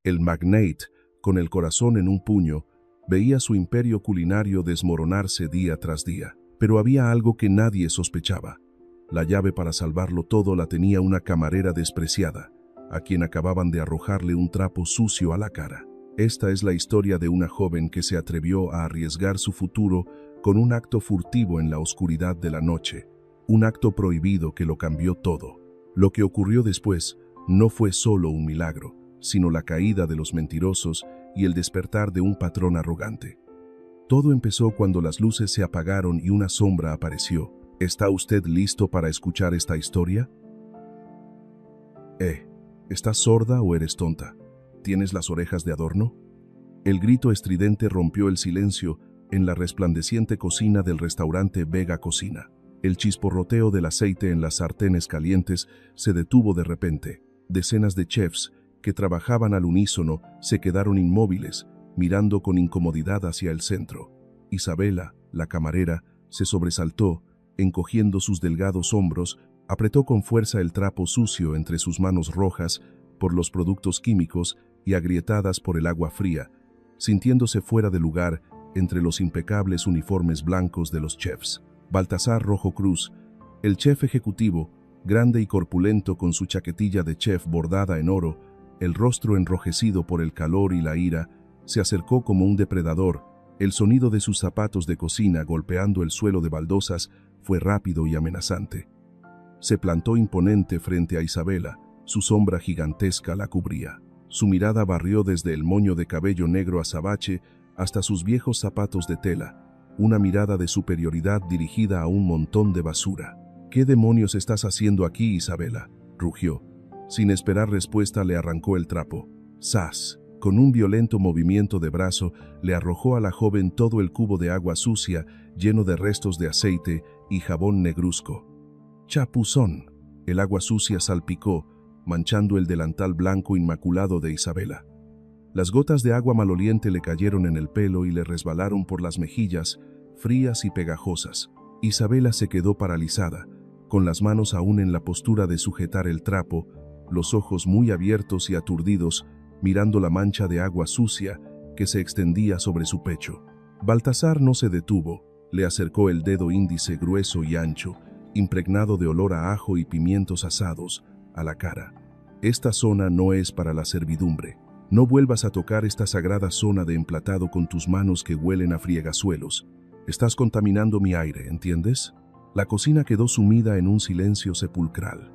El magnate, con el corazón en un puño, veía su imperio culinario desmoronarse día tras día. Pero había algo que nadie sospechaba. La llave para salvarlo todo la tenía una camarera despreciada, a quien acababan de arrojarle un trapo sucio a la cara. Esta es la historia de una joven que se atrevió a arriesgar su futuro con un acto furtivo en la oscuridad de la noche, un acto prohibido que lo cambió todo. Lo que ocurrió después no fue solo un milagro, sino la caída de los mentirosos y el despertar de un patrón arrogante. Todo empezó cuando las luces se apagaron y una sombra apareció. ¿Está usted listo para escuchar esta historia? ¿Estás sorda o eres tonta? ¿Tienes las orejas de adorno? El grito estridente rompió el silencio en la resplandeciente cocina del restaurante Vega Cocina. El chisporroteo del aceite en las sartenes calientes se detuvo de repente. Decenas de chefs que trabajaban al unísono se quedaron inmóviles, mirando con incomodidad hacia el centro. Isabela, la camarera, se sobresaltó, encogiendo sus delgados hombros, apretó con fuerza el trapo sucio entre sus manos rojas por los productos químicos y agrietadas por el agua fría, sintiéndose fuera de lugar entre los impecables uniformes blancos de los chefs. Baltasar Rojo Cruz, el chef ejecutivo, grande y corpulento con su chaquetilla de chef bordada en oro, el rostro enrojecido por el calor y la ira, se acercó como un depredador. El sonido de sus zapatos de cocina golpeando el suelo de baldosas fue rápido y amenazante. Se plantó imponente frente a Isabela, su sombra gigantesca la cubría. Su mirada barrió desde el moño de cabello negro azabache hasta sus viejos zapatos de tela, una mirada de superioridad dirigida a un montón de basura. ¿Qué demonios estás haciendo aquí, Isabela?, rugió. Sin esperar respuesta le arrancó el trapo. ¡Zas! Con un violento movimiento de brazo le arrojó a la joven todo el cubo de agua sucia lleno de restos de aceite y jabón negruzco. ¡Chapuzón! El agua sucia salpicó, manchando el delantal blanco inmaculado de Isabela. Las gotas de agua maloliente le cayeron en el pelo y le resbalaron por las mejillas, frías y pegajosas. Isabela se quedó paralizada, con las manos aún en la postura de sujetar el trapo, los ojos muy abiertos y aturdidos, mirando la mancha de agua sucia que se extendía sobre su pecho. Baltasar no se detuvo, le acercó el dedo índice grueso y ancho, impregnado de olor a ajo y pimientos asados, a la cara. Esta zona no es para la servidumbre. No vuelvas a tocar esta sagrada zona de emplatado con tus manos que huelen a friegazuelos. Estás contaminando mi aire, ¿entiendes? La cocina quedó sumida en un silencio sepulcral.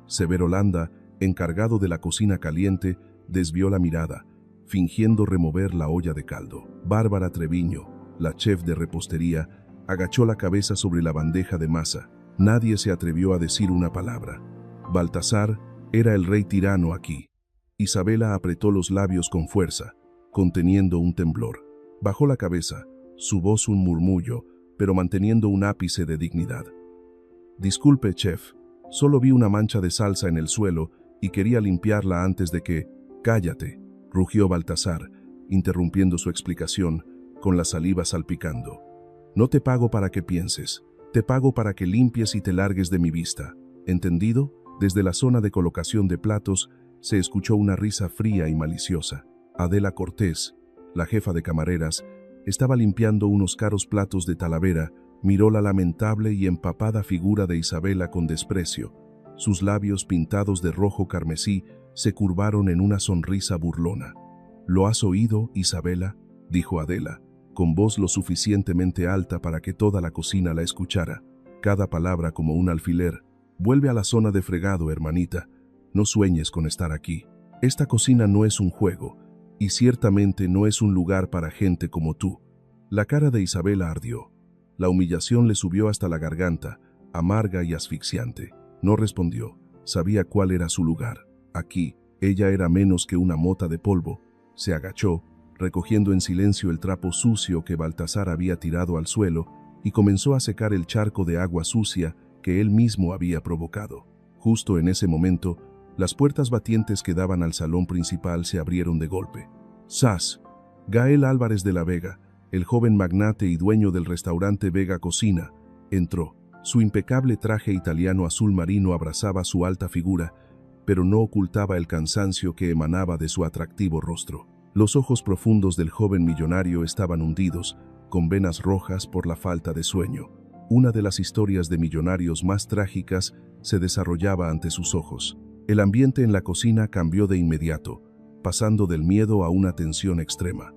Severo Landa, encargado de la cocina caliente, desvió la mirada, fingiendo remover la olla de caldo. Bárbara Treviño, la chef de repostería, agachó la cabeza sobre la bandeja de masa. Nadie se atrevió a decir una palabra. Baltasar era el rey tirano aquí. Isabela apretó los labios con fuerza, conteniendo un temblor. Bajó la cabeza, su voz un murmullo, pero manteniendo un ápice de dignidad. Disculpe, chef, solo vi una mancha de salsa en el suelo y quería limpiarla antes de que... Cállate, rugió Baltasar, interrumpiendo su explicación, con la saliva salpicando. No te pago para que pienses, te pago para que limpies y te largues de mi vista. ¿Entendido? Desde la zona de colocación de platos se escuchó una risa fría y maliciosa. Adela Cortés, la jefa de camareras, estaba limpiando unos caros platos de Talavera, miró la lamentable y empapada figura de Isabela con desprecio. Sus labios pintados de rojo carmesí se curvaron en una sonrisa burlona. ¿Lo has oído, Isabela?, dijo Adela, con voz lo suficientemente alta para que toda la cocina la escuchara. Cada palabra como un alfiler. Vuelve a la zona de fregado, hermanita. No sueñes con estar aquí. Esta cocina no es un juego, y ciertamente no es un lugar para gente como tú. La cara de Isabela ardió. La humillación le subió hasta la garganta, amarga y asfixiante. No respondió. Sabía cuál era su lugar. Aquí, ella era menos que una mota de polvo. Se agachó, recogiendo en silencio el trapo sucio que Baltasar había tirado al suelo, y comenzó a secar el charco de agua sucia que él mismo había provocado. Justo en ese momento, las puertas batientes que daban al salón principal se abrieron de golpe. ¡Zas! Gael Álvarez de la Vega, el joven magnate y dueño del restaurante Vega Cocina, entró. Su impecable traje italiano azul marino abrazaba su alta figura, pero no ocultaba el cansancio que emanaba de su atractivo rostro. Los ojos profundos del joven millonario estaban hundidos, con venas rojas por la falta de sueño. Una de las historias de millonarios más trágicas se desarrollaba ante sus ojos. El ambiente en la cocina cambió de inmediato, pasando del miedo a una tensión extrema.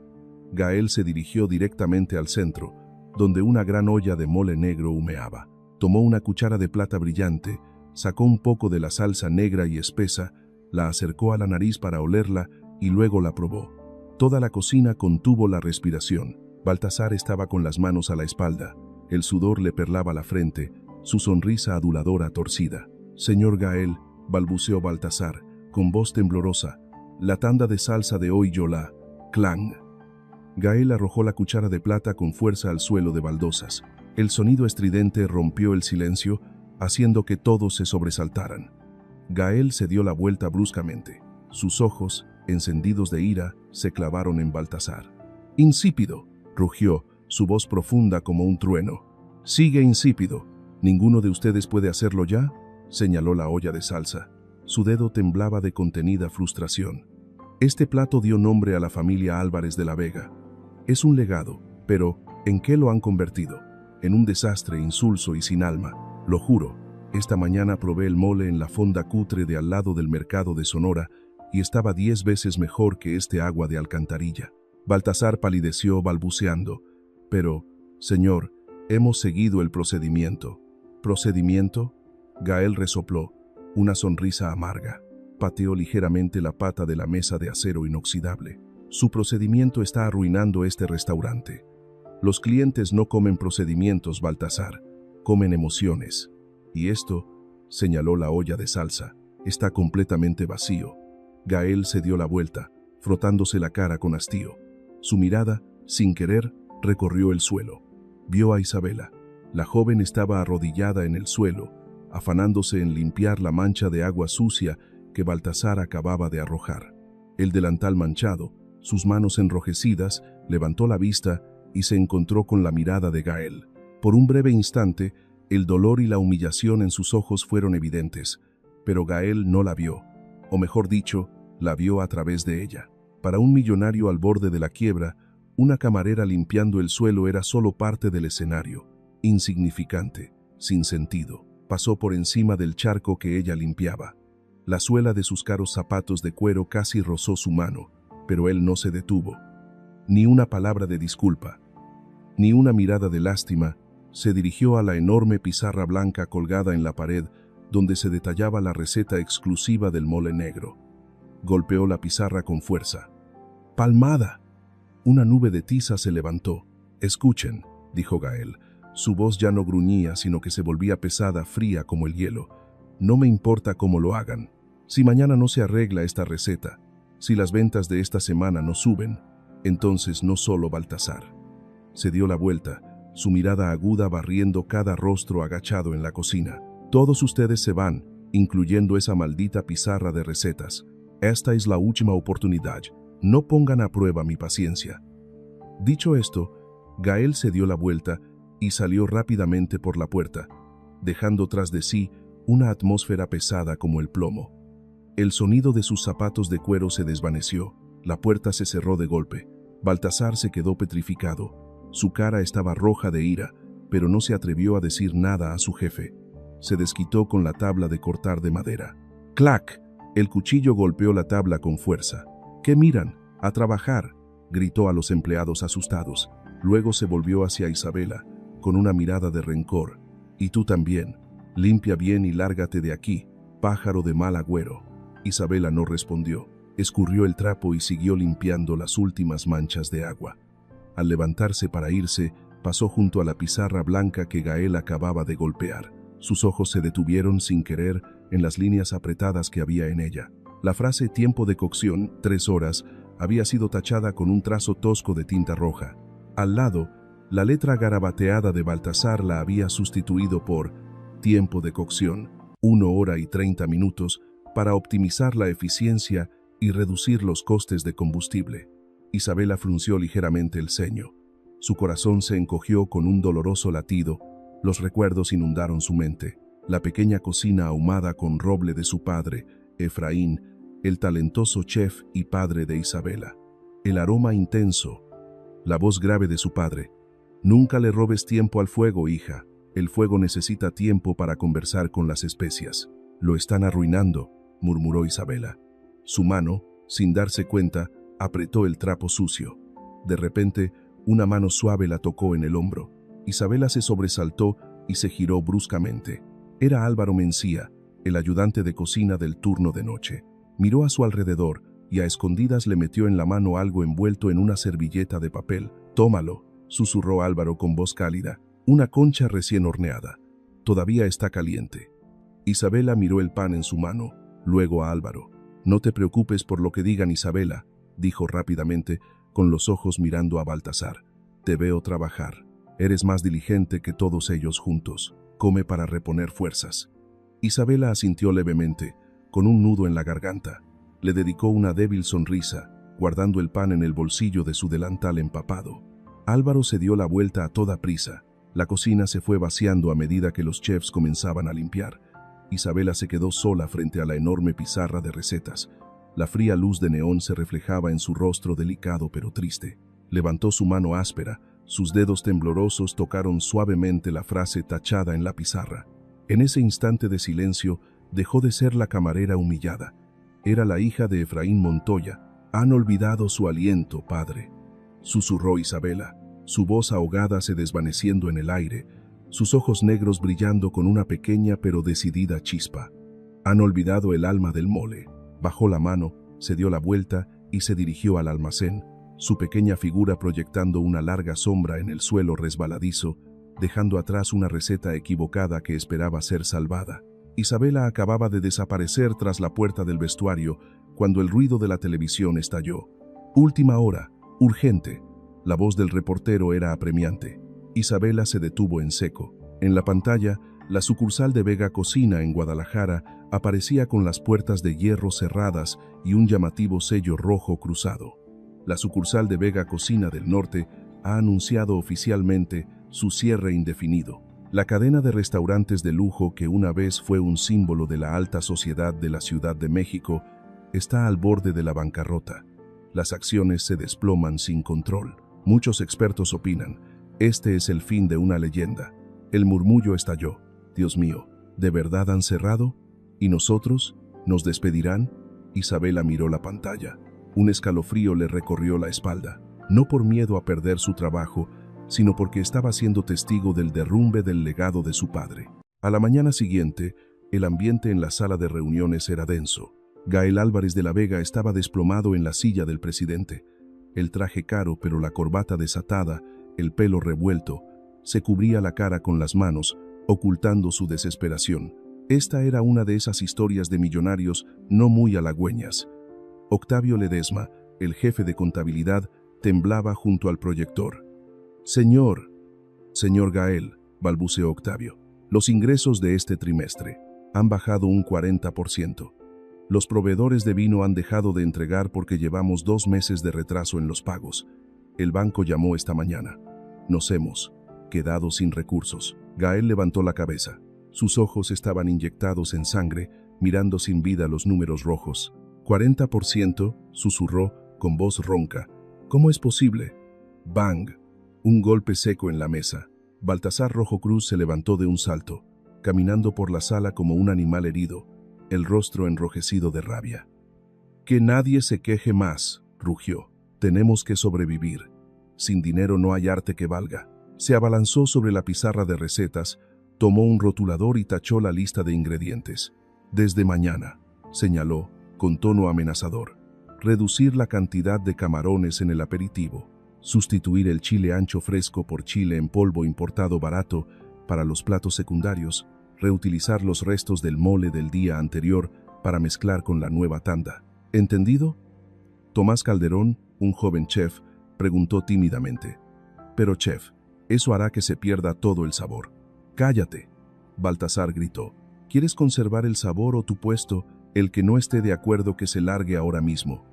Gael se dirigió directamente al centro, donde una gran olla de mole negro humeaba. Tomó una cuchara de plata brillante, sacó un poco de la salsa negra y espesa, la acercó a la nariz para olerla y luego la probó. Toda la cocina contuvo la respiración. Baltasar estaba con las manos a la espalda. El sudor le perlaba la frente, su sonrisa aduladora torcida. «Señor Gael», balbuceó Baltasar, con voz temblorosa, «la tanda de salsa de hoy yo la...» «Clang». Gael arrojó la cuchara de plata con fuerza al suelo de baldosas. El sonido estridente rompió el silencio, haciendo que todos se sobresaltaran. Gael se dio la vuelta bruscamente. Sus ojos, encendidos de ira, se clavaron en Baltasar. «Insípido», rugió, su voz profunda como un trueno. «Sigue insípido. ¿Ninguno de ustedes puede hacerlo ya?», señaló la olla de salsa. Su dedo temblaba de contenida frustración. Este plato dio nombre a la familia Álvarez de la Vega. Es un legado, pero ¿en qué lo han convertido? En un desastre insulso y sin alma. Lo juro, esta mañana probé el mole en la fonda cutre de al lado del mercado de Sonora y estaba 10 veces mejor que este agua de alcantarilla. Baltasar palideció balbuceando. «Pero, señor, hemos seguido el procedimiento». «¿Procedimiento?», Gael resopló, una sonrisa amarga. Pateó ligeramente la pata de la mesa de acero inoxidable. «Su procedimiento está arruinando este restaurante. Los clientes no comen procedimientos, Baltasar, comen emociones. Y esto», señaló la olla de salsa, «está completamente vacío». Gael se dio la vuelta, frotándose la cara con hastío. Su mirada, sin querer, recorrió el suelo. Vio a Isabela. La joven estaba arrodillada en el suelo, afanándose en limpiar la mancha de agua sucia que Baltasar acababa de arrojar. El delantal manchado, sus manos enrojecidas, levantó la vista y se encontró con la mirada de Gael. Por un breve instante, el dolor y la humillación en sus ojos fueron evidentes, pero Gael no la vio, o mejor dicho, la vio a través de ella. Para un millonario al borde de la quiebra, una camarera limpiando el suelo era solo parte del escenario, insignificante, sin sentido. Pasó por encima del charco que ella limpiaba. La suela de sus caros zapatos de cuero casi rozó su mano, pero él no se detuvo. Ni una palabra de disculpa, ni una mirada de lástima, se dirigió a la enorme pizarra blanca colgada en la pared donde se detallaba la receta exclusiva del mole negro. Golpeó la pizarra con fuerza. «¡Palmada!». Una nube de tiza se levantó. «Escuchen», dijo Gael. Su voz ya no gruñía, sino que se volvía pesada, fría como el hielo. «No me importa cómo lo hagan. Si mañana no se arregla esta receta, si las ventas de esta semana no suben, entonces no solo Baltasar». Se dio la vuelta, su mirada aguda barriendo cada rostro agachado en la cocina. «Todos ustedes se van, incluyendo esa maldita pizarra de recetas. Esta es la última oportunidad. No pongan a prueba mi paciencia». Dicho esto, Gael se dio la vuelta y salió rápidamente por la puerta, dejando tras de sí una atmósfera pesada como el plomo. El sonido de sus zapatos de cuero se desvaneció, la puerta se cerró de golpe. Baltasar se quedó petrificado. Su cara estaba roja de ira, pero no se atrevió a decir nada a su jefe. Se desquitó con la tabla de cortar de madera. ¡Clac! El cuchillo golpeó la tabla con fuerza. «¿Qué miran? ¡A trabajar!», gritó a los empleados asustados. Luego se volvió hacia Isabela, con una mirada de rencor. «Y tú también. Limpia bien y lárgate de aquí, pájaro de mal agüero». Isabela no respondió. Escurrió el trapo y siguió limpiando las últimas manchas de agua. Al levantarse para irse, pasó junto a la pizarra blanca que Gael acababa de golpear. Sus ojos se detuvieron sin querer en las líneas apretadas que había en ella. La frase «tiempo de cocción, 3 horas», había sido tachada con un trazo tosco de tinta roja. Al lado, la letra garabateada de Baltasar la había sustituido por «tiempo de cocción, 1 hora y 30 minutos», para optimizar la eficiencia y reducir los costes de combustible. Isabela frunció ligeramente el ceño. Su corazón se encogió con un doloroso latido. Los recuerdos inundaron su mente. La pequeña cocina ahumada con roble de su padre, Efraín, el talentoso chef y padre de Isabela. El aroma intenso, la voz grave de su padre. Nunca le robes tiempo al fuego, hija. El fuego necesita tiempo para conversar con las especias. Lo están arruinando, murmuró Isabela. Su mano, sin darse cuenta, apretó el trapo sucio. De repente, una mano suave la tocó en el hombro. Isabela se sobresaltó y se giró bruscamente. Era Álvaro Mencía, el ayudante de cocina del turno de noche. Miró a su alrededor y a escondidas le metió en la mano algo envuelto en una servilleta de papel. «Tómalo», susurró Álvaro con voz cálida. «Una concha recién horneada. Todavía está caliente». Isabela miró el pan en su mano, luego a Álvaro. «No te preocupes por lo que digan, Isabela», dijo rápidamente, con los ojos mirando a Baltasar. «Te veo trabajar. Eres más diligente que todos ellos juntos. Come para reponer fuerzas». Isabela asintió levemente, con un nudo en la garganta. Le dedicó una débil sonrisa, guardando el pan en el bolsillo de su delantal empapado. Álvaro se dio la vuelta a toda prisa. La cocina se fue vaciando a medida que los chefs comenzaban a limpiar. Isabela se quedó sola frente a la enorme pizarra de recetas. La fría luz de neón se reflejaba en su rostro delicado pero triste. Levantó su mano áspera. Sus dedos temblorosos tocaron suavemente la frase tachada en la pizarra. En ese instante de silencio, dejó de ser la camarera humillada. Era la hija de Efraín Montoya. «Han olvidado su aliento, padre», susurró Isabela, su voz ahogada se desvaneciendo en el aire, sus ojos negros brillando con una pequeña pero decidida chispa. «Han olvidado el alma del mole». Bajó la mano, se dio la vuelta y se dirigió al almacén, su pequeña figura proyectando una larga sombra en el suelo resbaladizo, dejando atrás una receta equivocada que esperaba ser salvada. Isabela acababa de desaparecer tras la puerta del vestuario cuando el ruido de la televisión estalló. «Última hora, urgente». La voz del reportero era apremiante. Isabela se detuvo en seco. En la pantalla, la sucursal de Vega Cocina en Guadalajara aparecía con las puertas de hierro cerradas y un llamativo sello rojo cruzado. La sucursal de Vega Cocina del Norte ha anunciado oficialmente su cierre indefinido. La cadena de restaurantes de lujo que una vez fue un símbolo de la alta sociedad de la Ciudad de México está al borde de la bancarrota. Las acciones se desploman sin control. Muchos expertos opinan, este es el fin de una leyenda. El murmullo estalló. «Dios mío, ¿de verdad han cerrado? ¿Y nosotros? ¿Nos despedirán?» Isabela miró la pantalla. Un escalofrío le recorrió la espalda, no por miedo a perder su trabajo, sino porque estaba siendo testigo del derrumbe del legado de su padre. A la mañana siguiente, el ambiente en la sala de reuniones era denso. Gael Álvarez de la Vega estaba desplomado en la silla del presidente. El traje caro, pero la corbata desatada, el pelo revuelto, se cubría la cara con las manos, ocultando su desesperación. Esta era una de esas historias de millonarios no muy halagüeñas. Octavio Ledesma, el jefe de contabilidad, temblaba junto al proyector. «Señor Gael», balbuceó Octavio, «los ingresos de este trimestre han bajado un 40%. Los proveedores de vino han dejado de entregar porque llevamos 2 meses de retraso en los pagos. El banco llamó esta mañana. Nos hemos quedado sin recursos». Gael levantó la cabeza. Sus ojos estaban inyectados en sangre, mirando sin vida los números rojos. «¿40%?» susurró con voz ronca. «¿Cómo es posible?» «Bang». Un golpe seco en la mesa. Baltasar Rojo Cruz se levantó de un salto, caminando por la sala como un animal herido, el rostro enrojecido de rabia. «Que nadie se queje más», rugió. «Tenemos que sobrevivir. Sin dinero no hay arte que valga». Se abalanzó sobre la pizarra de recetas, tomó un rotulador y tachó la lista de ingredientes. «Desde mañana», señaló, con tono amenazador. «Reducir la cantidad de camarones en el aperitivo. Sustituir el chile ancho fresco por chile en polvo importado barato para los platos secundarios. Reutilizar los restos del mole del día anterior para mezclar con la nueva tanda. ¿Entendido?» Tomás Calderón, un joven chef, preguntó tímidamente. «Pero chef, eso hará que se pierda todo el sabor». «Cállate», Baltasar gritó. «¿Quieres conservar el sabor o tu puesto? El que no esté de acuerdo que se largue ahora mismo».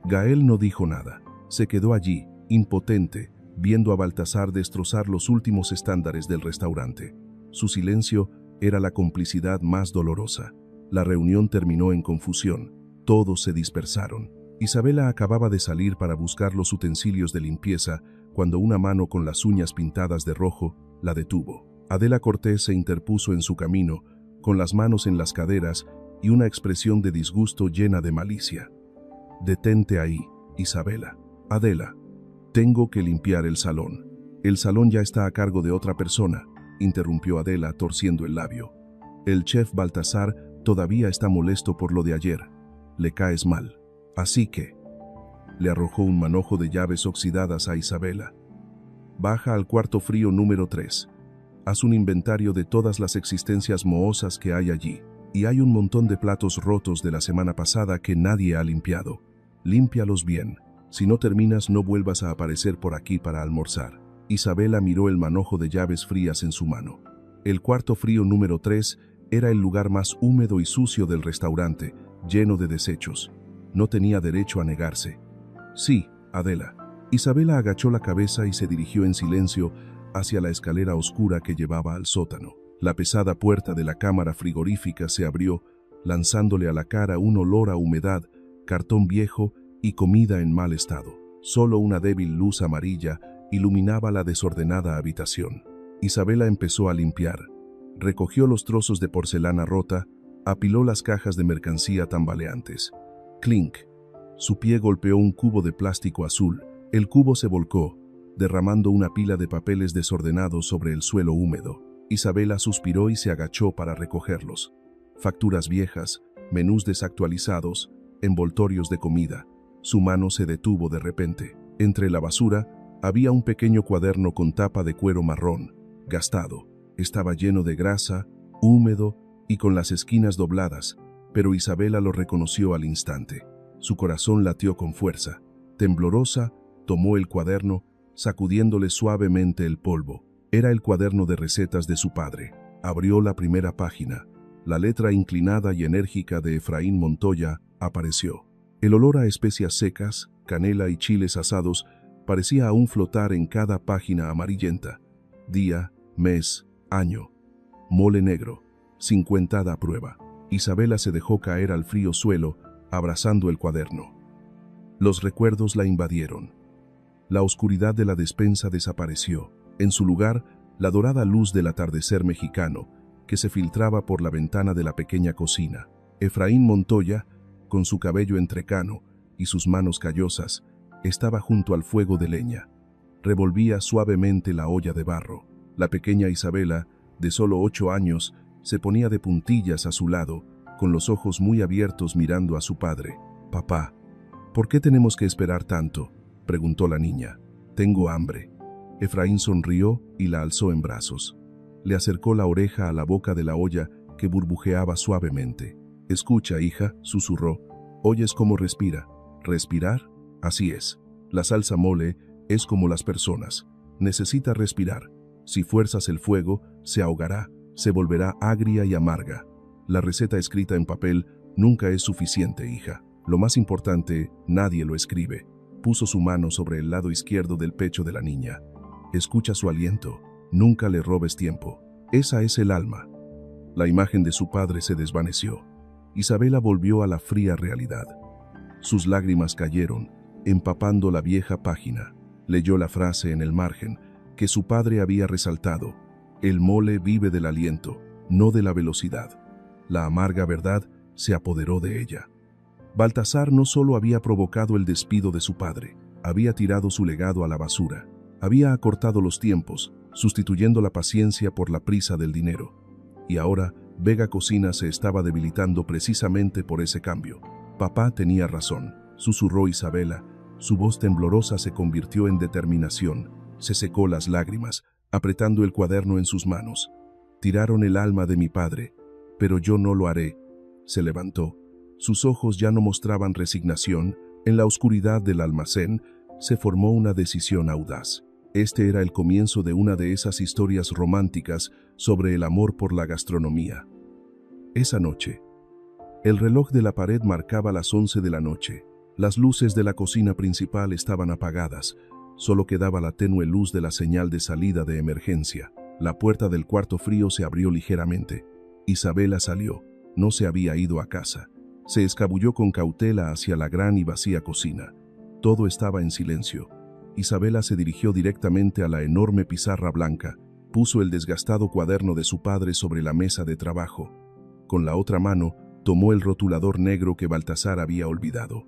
Gael no dijo nada. Se quedó allí, impotente, viendo a Baltasar destrozar los últimos estándares del restaurante. Su silencio era la complicidad más dolorosa. La reunión terminó en confusión. Todos se dispersaron. Isabela acababa de salir para buscar los utensilios de limpieza cuando una mano con las uñas pintadas de rojo la detuvo. Adela Cortés se interpuso en su camino, con las manos en las caderas y una expresión de disgusto llena de malicia. «Detente ahí, Isabela». «Adela, tengo que limpiar el salón». «El salón ya está a cargo de otra persona», interrumpió Adela torciendo el labio. «El chef Baltasar todavía está molesto por lo de ayer. Le caes mal. Así que…» Le arrojó un manojo de llaves oxidadas a Isabela. «Baja al cuarto frío número 3. Haz un inventario de todas las existencias mohosas que hay allí. Y hay un montón de platos rotos de la semana pasada que nadie ha limpiado. Límpialos bien. Si no terminas, no vuelvas a aparecer por aquí para almorzar». Isabela miró el manojo de llaves frías en su mano. El cuarto frío número 3 era el lugar más húmedo y sucio del restaurante, lleno de desechos. No tenía derecho a negarse. «Sí, Adela». Isabela agachó la cabeza y se dirigió en silencio hacia la escalera oscura que llevaba al sótano. La pesada puerta de la cámara frigorífica se abrió, lanzándole a la cara un olor a humedad, cartón viejo y comida en mal estado. Solo una débil luz amarilla iluminaba la desordenada habitación. Isabela empezó a limpiar. Recogió los trozos de porcelana rota, apiló las cajas de mercancía tambaleantes. Clink. Su pie golpeó un cubo de plástico azul. El cubo se volcó, derramando una pila de papeles desordenados sobre el suelo húmedo. Isabela suspiró y se agachó para recogerlos. Facturas viejas, menús desactualizados, envoltorios de comida. Su mano se detuvo de repente. Entre la basura había un pequeño cuaderno con tapa de cuero marrón, gastado. Estaba lleno de grasa, húmedo y con las esquinas dobladas, pero Isabela lo reconoció al instante. Su corazón latió con fuerza. Temblorosa, tomó el cuaderno, sacudiéndole suavemente el polvo. Era el cuaderno de recetas de su padre. Abrió la primera página. La letra inclinada y enérgica de Efraín Montoya apareció. El olor a especias secas, canela y chiles asados parecía aún flotar en cada página amarillenta. Día, mes, año. Mole negro. 50 prueba. Isabela se dejó caer al frío suelo, abrazando el cuaderno. Los recuerdos la invadieron. La oscuridad de la despensa desapareció. En su lugar, la dorada luz del atardecer mexicano, que se filtraba por la ventana de la pequeña cocina. Efraín Montoya, con su cabello entrecano y sus manos callosas, estaba junto al fuego de leña. Revolvía suavemente la olla de barro. La pequeña Isabela, de solo 8 años, se ponía de puntillas a su lado, con los ojos muy abiertos mirando a su padre. «Papá, ¿por qué tenemos que esperar tanto?», preguntó la niña. «Tengo hambre». Efraín sonrió y la alzó en brazos. Le acercó la oreja a la boca de la olla que burbujeaba suavemente. «Escucha, hija», susurró. «¿Oyes cómo respira?» «¿Respirar?» Así es. La salsa mole es como las personas. Necesita respirar. Si fuerzas el fuego, se ahogará, se volverá agria y amarga. La receta escrita en papel nunca es suficiente, hija. Lo más importante, nadie lo escribe. Puso su mano sobre el lado izquierdo del pecho de la niña. Escucha su aliento. Nunca le robes tiempo. Esa es el alma. La imagen de su padre se desvaneció. Isabela volvió a la fría realidad. Sus lágrimas cayeron, empapando la vieja página. Leyó la frase en el margen que su padre había resaltado. El mole vive del aliento, no de la velocidad. La amarga verdad se apoderó de ella. Baltasar no solo había provocado el despido de su padre, había tirado su legado a la basura. Había acortado los tiempos, sustituyendo la paciencia por la prisa del dinero. Y ahora, Vega Cocina se estaba debilitando precisamente por ese cambio. «Papá tenía razón», susurró Isabela. Su voz temblorosa se convirtió en determinación. Se secó las lágrimas, apretando el cuaderno en sus manos. «Tiraron el alma de mi padre, pero yo no lo haré». Se levantó. Sus ojos ya no mostraban resignación. En la oscuridad del almacén se formó una decisión audaz. Este era el comienzo de una de esas historias románticas sobre el amor por la gastronomía. Esa noche, el reloj de la pared marcaba las 11 de la noche. Las luces de la cocina principal estaban apagadas. Solo quedaba la tenue luz de la señal de salida de emergencia. La puerta del cuarto frío se abrió ligeramente. Isabela salió. No se había ido a casa. Se escabulló con cautela hacia la gran y vacía cocina. Todo estaba en silencio. Isabela se dirigió directamente a la enorme pizarra blanca. Puso el desgastado cuaderno de su padre sobre la mesa de trabajo. Con la otra mano, tomó el rotulador negro que Baltasar había olvidado.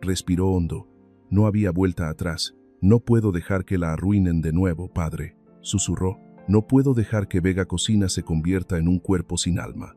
Respiró hondo. No había vuelta atrás. «No puedo dejar que la arruinen de nuevo, padre», susurró. «No puedo dejar que Vega Cocina se convierta en un cuerpo sin alma».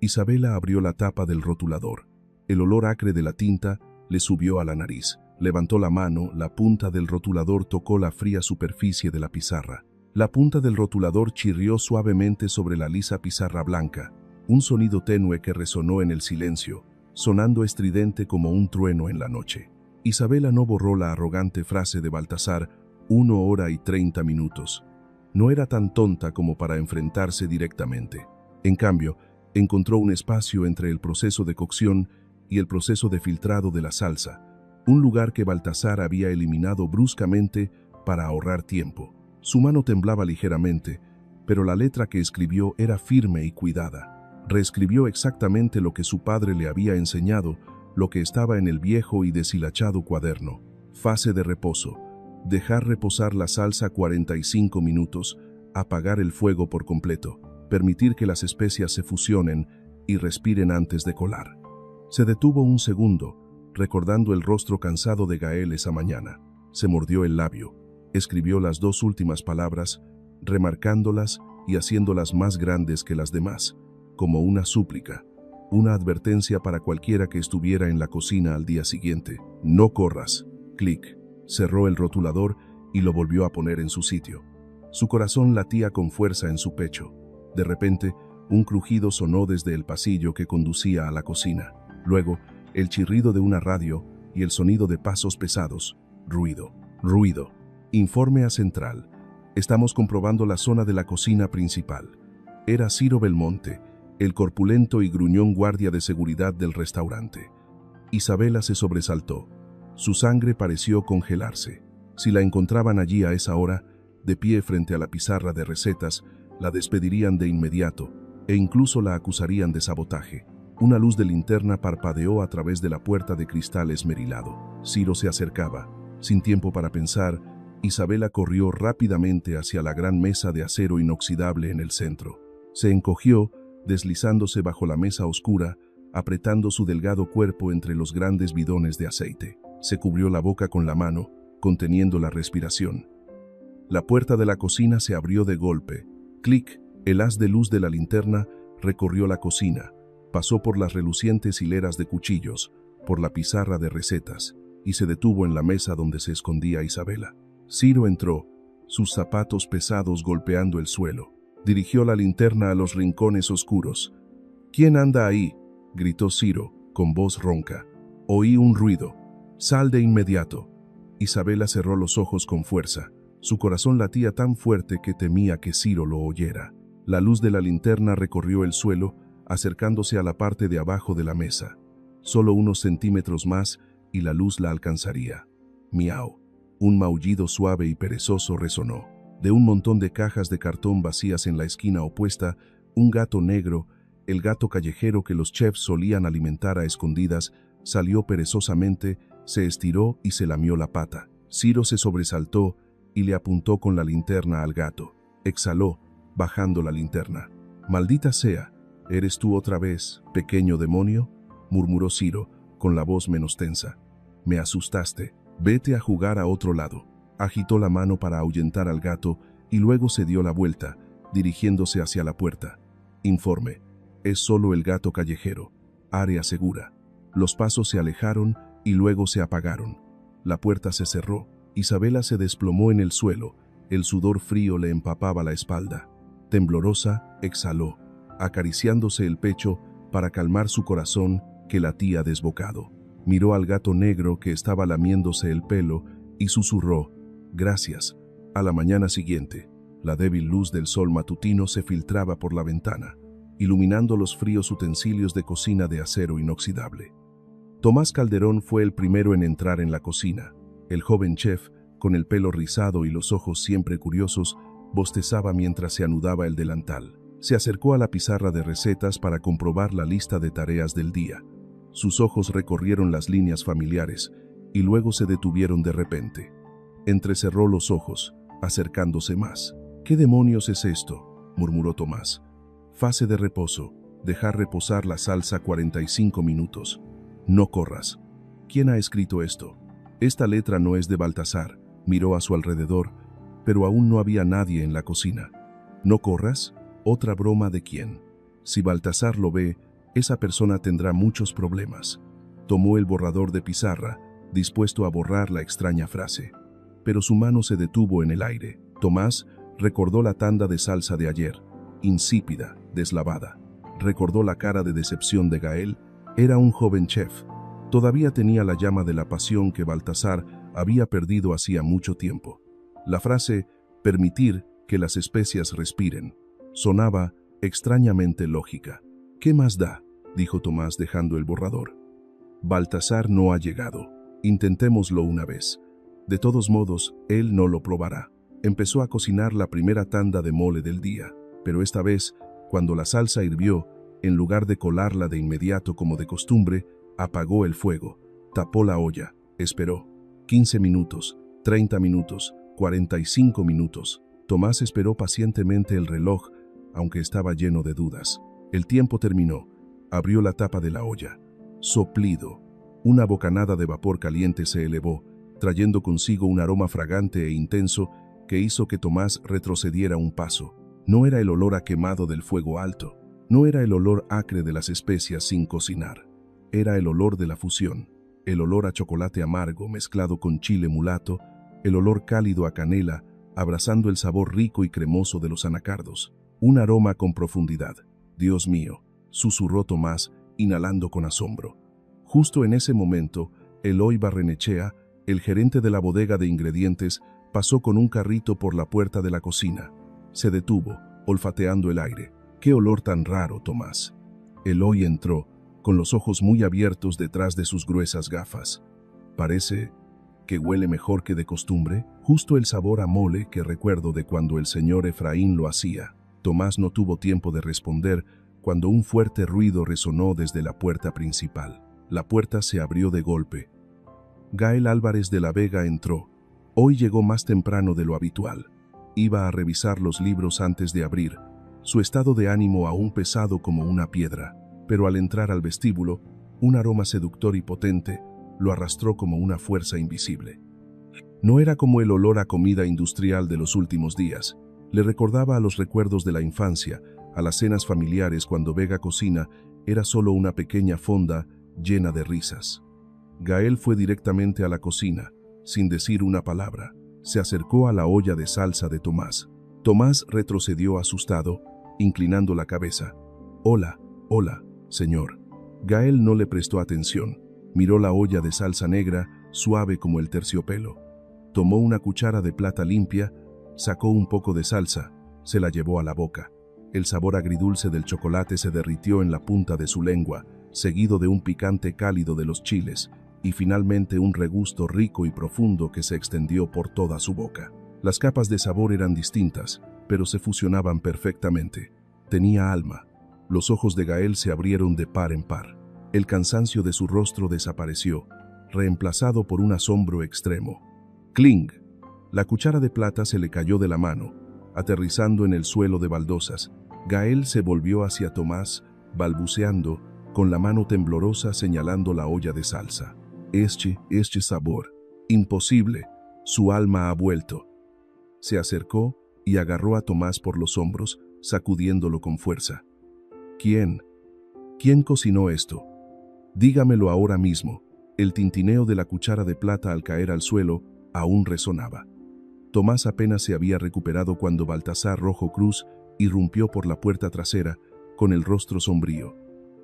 Isabela abrió la tapa del rotulador. El olor acre de la tinta le subió a la nariz. Levantó la mano, la punta del rotulador tocó la fría superficie de la pizarra. La punta del rotulador chirrió suavemente sobre la lisa pizarra blanca, un sonido tenue que resonó en el silencio, sonando estridente como un trueno en la noche. Isabela no borró la arrogante frase de Baltasar, 1 hora y 30 minutos. No era tan tonta como para enfrentarse directamente. En cambio, encontró un espacio entre el proceso de cocción y el proceso de filtrado de la salsa, un lugar que Baltasar había eliminado bruscamente para ahorrar tiempo. Su mano temblaba ligeramente, pero la letra que escribió era firme y cuidada. Reescribió exactamente lo que su padre le había enseñado, lo que estaba en el viejo y deshilachado cuaderno. Fase de reposo. Dejar reposar la salsa 45 minutos, apagar el fuego por completo, permitir que las especias se fusionen y respiren antes de colar. Se detuvo un segundo, recordando el rostro cansado de Gael esa mañana. Se mordió el labio. Escribió las 2 últimas palabras, remarcándolas y haciéndolas más grandes que las demás, como una súplica, una advertencia para cualquiera que estuviera en la cocina al día siguiente. «No corras». Clic. Cerró el rotulador y lo volvió a poner en su sitio. Su corazón latía con fuerza en su pecho. De repente, un crujido sonó desde el pasillo que conducía a la cocina. Luego, el chirrido de una radio y el sonido de pasos pesados. Ruido. Ruido. Informe a Central. Estamos comprobando la zona de la cocina principal. Era Ciro Belmonte, el corpulento y gruñón guardia de seguridad del restaurante. Isabela se sobresaltó. Su sangre pareció congelarse. Si la encontraban allí a esa hora, de pie frente a la pizarra de recetas, la despedirían de inmediato e incluso la acusarían de sabotaje. Una luz de linterna parpadeó a través de la puerta de cristal esmerilado. Ciro se acercaba. Sin tiempo para pensar, Isabela corrió rápidamente hacia la gran mesa de acero inoxidable en el centro. Se encogió, deslizándose bajo la mesa oscura, apretando su delgado cuerpo entre los grandes bidones de aceite. Se cubrió la boca con la mano, conteniendo la respiración. La puerta de la cocina se abrió de golpe. Clic, el haz de luz de la linterna recorrió la cocina, pasó por las relucientes hileras de cuchillos, por la pizarra de recetas, y se detuvo en la mesa donde se escondía Isabela. Ciro entró, sus zapatos pesados golpeando el suelo. Dirigió la linterna a los rincones oscuros. «¿Quién anda ahí?», gritó Ciro, con voz ronca. «Oí un ruido. Sal de inmediato». Isabela cerró los ojos con fuerza. Su corazón latía tan fuerte que temía que Ciro lo oyera. La luz de la linterna recorrió el suelo, acercándose a la parte de abajo de la mesa. Solo unos centímetros más y la luz la alcanzaría. Miau. Un maullido suave y perezoso resonó. De un montón de cajas de cartón vacías en la esquina opuesta, un gato negro, el gato callejero que los chefs solían alimentar a escondidas, salió perezosamente, se estiró y se lamió la pata. Ciro se sobresaltó y le apuntó con la linterna al gato. Exhaló, bajando la linterna. «Maldita sea, ¿eres tú otra vez, pequeño demonio?», murmuró Ciro, con la voz menos tensa. «Me asustaste. Vete a jugar a otro lado». Agitó la mano para ahuyentar al gato y luego se dio la vuelta, dirigiéndose hacia la puerta. «Informe. Es solo el gato callejero. Área segura». Los pasos se alejaron y luego se apagaron. La puerta se cerró. Isabela se desplomó en el suelo. El sudor frío le empapaba la espalda. Temblorosa, exhaló, acariciándose el pecho para calmar su corazón que latía desbocado. Miró al gato negro que estaba lamiéndose el pelo y susurró: «Gracias». A la mañana siguiente, la débil luz del sol matutino se filtraba por la ventana, iluminando los fríos utensilios de cocina de acero inoxidable. Tomás Calderón fue el primero en entrar en la cocina. El joven chef, con el pelo rizado y los ojos siempre curiosos, bostezaba mientras se anudaba el delantal. Se acercó a la pizarra de recetas para comprobar la lista de tareas del día. Sus ojos recorrieron las líneas familiares y luego se detuvieron de repente. Entrecerró los ojos, acercándose más. «¿Qué demonios es esto?», murmuró Tomás. «Fase de reposo. Dejar reposar la salsa 45 minutos. No corras». «¿Quién ha escrito esto?». «Esta letra no es de Baltasar». Miró a su alrededor, pero aún no había nadie en la cocina. «¿No corras?». ¿Otra broma de quién? Si Baltasar lo ve, esa persona tendrá muchos problemas. Tomó el borrador de pizarra, dispuesto a borrar la extraña frase. Pero su mano se detuvo en el aire. Tomás recordó la tanda de salsa de ayer, insípida, deslavada. Recordó la cara de decepción de Gael. Era un joven chef. Todavía tenía la llama de la pasión que Baltasar había perdido hacía mucho tiempo. La frase, permitir que las especias respiren, sonaba extrañamente lógica. «¿Qué más da?», dijo Tomás dejando el borrador. «Baltasar no ha llegado. Intentémoslo una vez. De todos modos, él no lo probará». Empezó a cocinar la primera tanda de mole del día, pero esta vez, cuando la salsa hirvió, en lugar de colarla de inmediato como de costumbre, apagó el fuego, tapó la olla, esperó. 15 minutos, 30 minutos, 45 minutos. Tomás esperó pacientemente el reloj, aunque estaba lleno de dudas. El tiempo terminó. Abrió la tapa de la olla. Soplido. Una bocanada de vapor caliente se elevó, trayendo consigo un aroma fragante e intenso que hizo que Tomás retrocediera un paso. No era el olor a quemado del fuego alto. No era el olor acre de las especias sin cocinar. Era el olor de la fusión. El olor a chocolate amargo mezclado con chile mulato, el olor cálido a canela, abrazando el sabor rico y cremoso de los anacardos. Un aroma con profundidad. «Dios mío», susurró Tomás, inhalando con asombro. Justo en ese momento, Eloy Barrenechea, el gerente de la bodega de ingredientes, pasó con un carrito por la puerta de la cocina. Se detuvo, olfateando el aire. «¡Qué olor tan raro, Tomás!». Eloy entró, con los ojos muy abiertos detrás de sus gruesas gafas. «Parece que huele mejor que de costumbre, justo el sabor a mole que recuerdo de cuando el señor Efraín lo hacía». Tomás no tuvo tiempo de responder cuando un fuerte ruido resonó desde la puerta principal. La puerta se abrió de golpe. Gael Álvarez de la Vega entró. Hoy llegó más temprano de lo habitual. Iba a revisar los libros antes de abrir, su estado de ánimo aún pesado como una piedra, pero al entrar al vestíbulo, un aroma seductor y potente lo arrastró como una fuerza invisible. No era como el olor a comida industrial de los últimos días. Le recordaba a los recuerdos de la infancia, a las cenas familiares cuando Vega Cocina era solo una pequeña fonda llena de risas. Gael fue directamente a la cocina, sin decir una palabra. Se acercó a la olla de salsa de Tomás. Tomás retrocedió asustado, inclinando la cabeza. «Hola, hola, señor». Gael no le prestó atención. Miró la olla de salsa negra, suave como el terciopelo. Tomó una cuchara de plata limpia, sacó un poco de salsa, se la llevó a la boca. El sabor agridulce del chocolate se derritió en la punta de su lengua, seguido de un picante cálido de los chiles, y finalmente un regusto rico y profundo que se extendió por toda su boca. Las capas de sabor eran distintas, pero se fusionaban perfectamente. Tenía alma. Los ojos de Gael se abrieron de par en par. El cansancio de su rostro desapareció, reemplazado por un asombro extremo. ¡Cling! La cuchara de plata se le cayó de la mano, aterrizando en el suelo de baldosas. Gael se volvió hacia Tomás, balbuceando, con la mano temblorosa señalando la olla de salsa. Este sabor. Imposible. Su alma ha vuelto. Se acercó y agarró a Tomás por los hombros, sacudiéndolo con fuerza. ¿Quién? ¿Quién cocinó esto? Dígamelo ahora mismo. El tintineo de la cuchara de plata al caer al suelo aún resonaba. Tomás apenas se había recuperado cuando Baltasar Rojo Cruz irrumpió por la puerta trasera, con el rostro sombrío.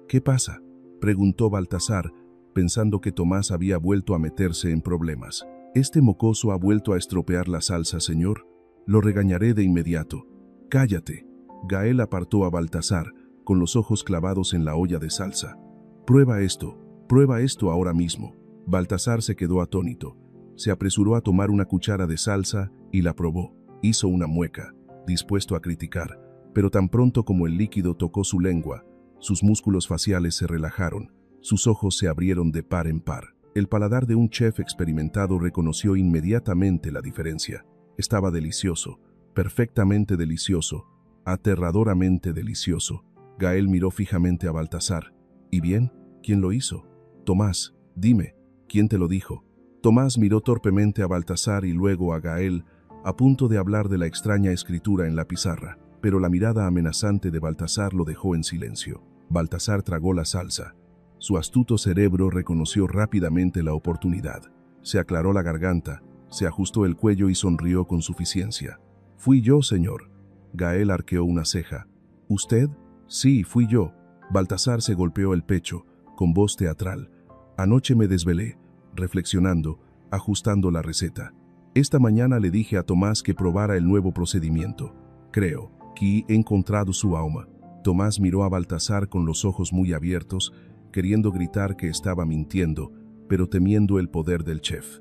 ¿Qué pasa?, preguntó Baltasar, pensando que Tomás había vuelto a meterse en problemas. «Este mocoso ha vuelto a estropear la salsa, señor. Lo regañaré de inmediato». «Cállate». Gael apartó a Baltasar, con los ojos clavados en la olla de salsa. Prueba esto ahora mismo». Baltasar se quedó atónito. Se apresuró a tomar una cuchara de salsa y la probó. Hizo una mueca, dispuesto a criticar, pero tan pronto como el líquido tocó su lengua, sus músculos faciales se relajaron, sus ojos se abrieron de par en par. El paladar de un chef experimentado reconoció inmediatamente la diferencia. Estaba delicioso, perfectamente delicioso, aterradoramente delicioso. Gael miró fijamente a Baltasar. ¿Y bien? ¿Quién lo hizo? Tomás, dime, ¿quién te lo dijo? Tomás miró torpemente a Baltasar y luego a Gael, a punto de hablar de la extraña escritura en la pizarra, pero la mirada amenazante de Baltasar lo dejó en silencio. Baltasar tragó la salsa. Su astuto cerebro reconoció rápidamente la oportunidad. Se aclaró la garganta, se ajustó el cuello y sonrió con suficiencia. «Fui yo, señor». Gael arqueó una ceja. «¿Usted?» «Sí, fui yo». Baltasar se golpeó el pecho, con voz teatral. «Anoche me desvelé, reflexionando, ajustando la receta. Esta mañana le dije a Tomás que probara el nuevo procedimiento. Creo que he encontrado su alma». Tomás miró a Baltasar con los ojos muy abiertos, queriendo gritar que estaba mintiendo, pero temiendo el poder del chef.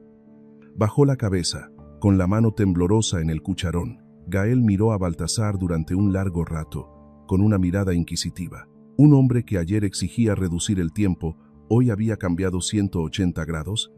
Bajó la cabeza, con la mano temblorosa en el cucharón. Gael miró a Baltasar durante un largo rato, con una mirada inquisitiva. Un hombre que ayer exigía reducir el tiempo, hoy había cambiado 180 grados,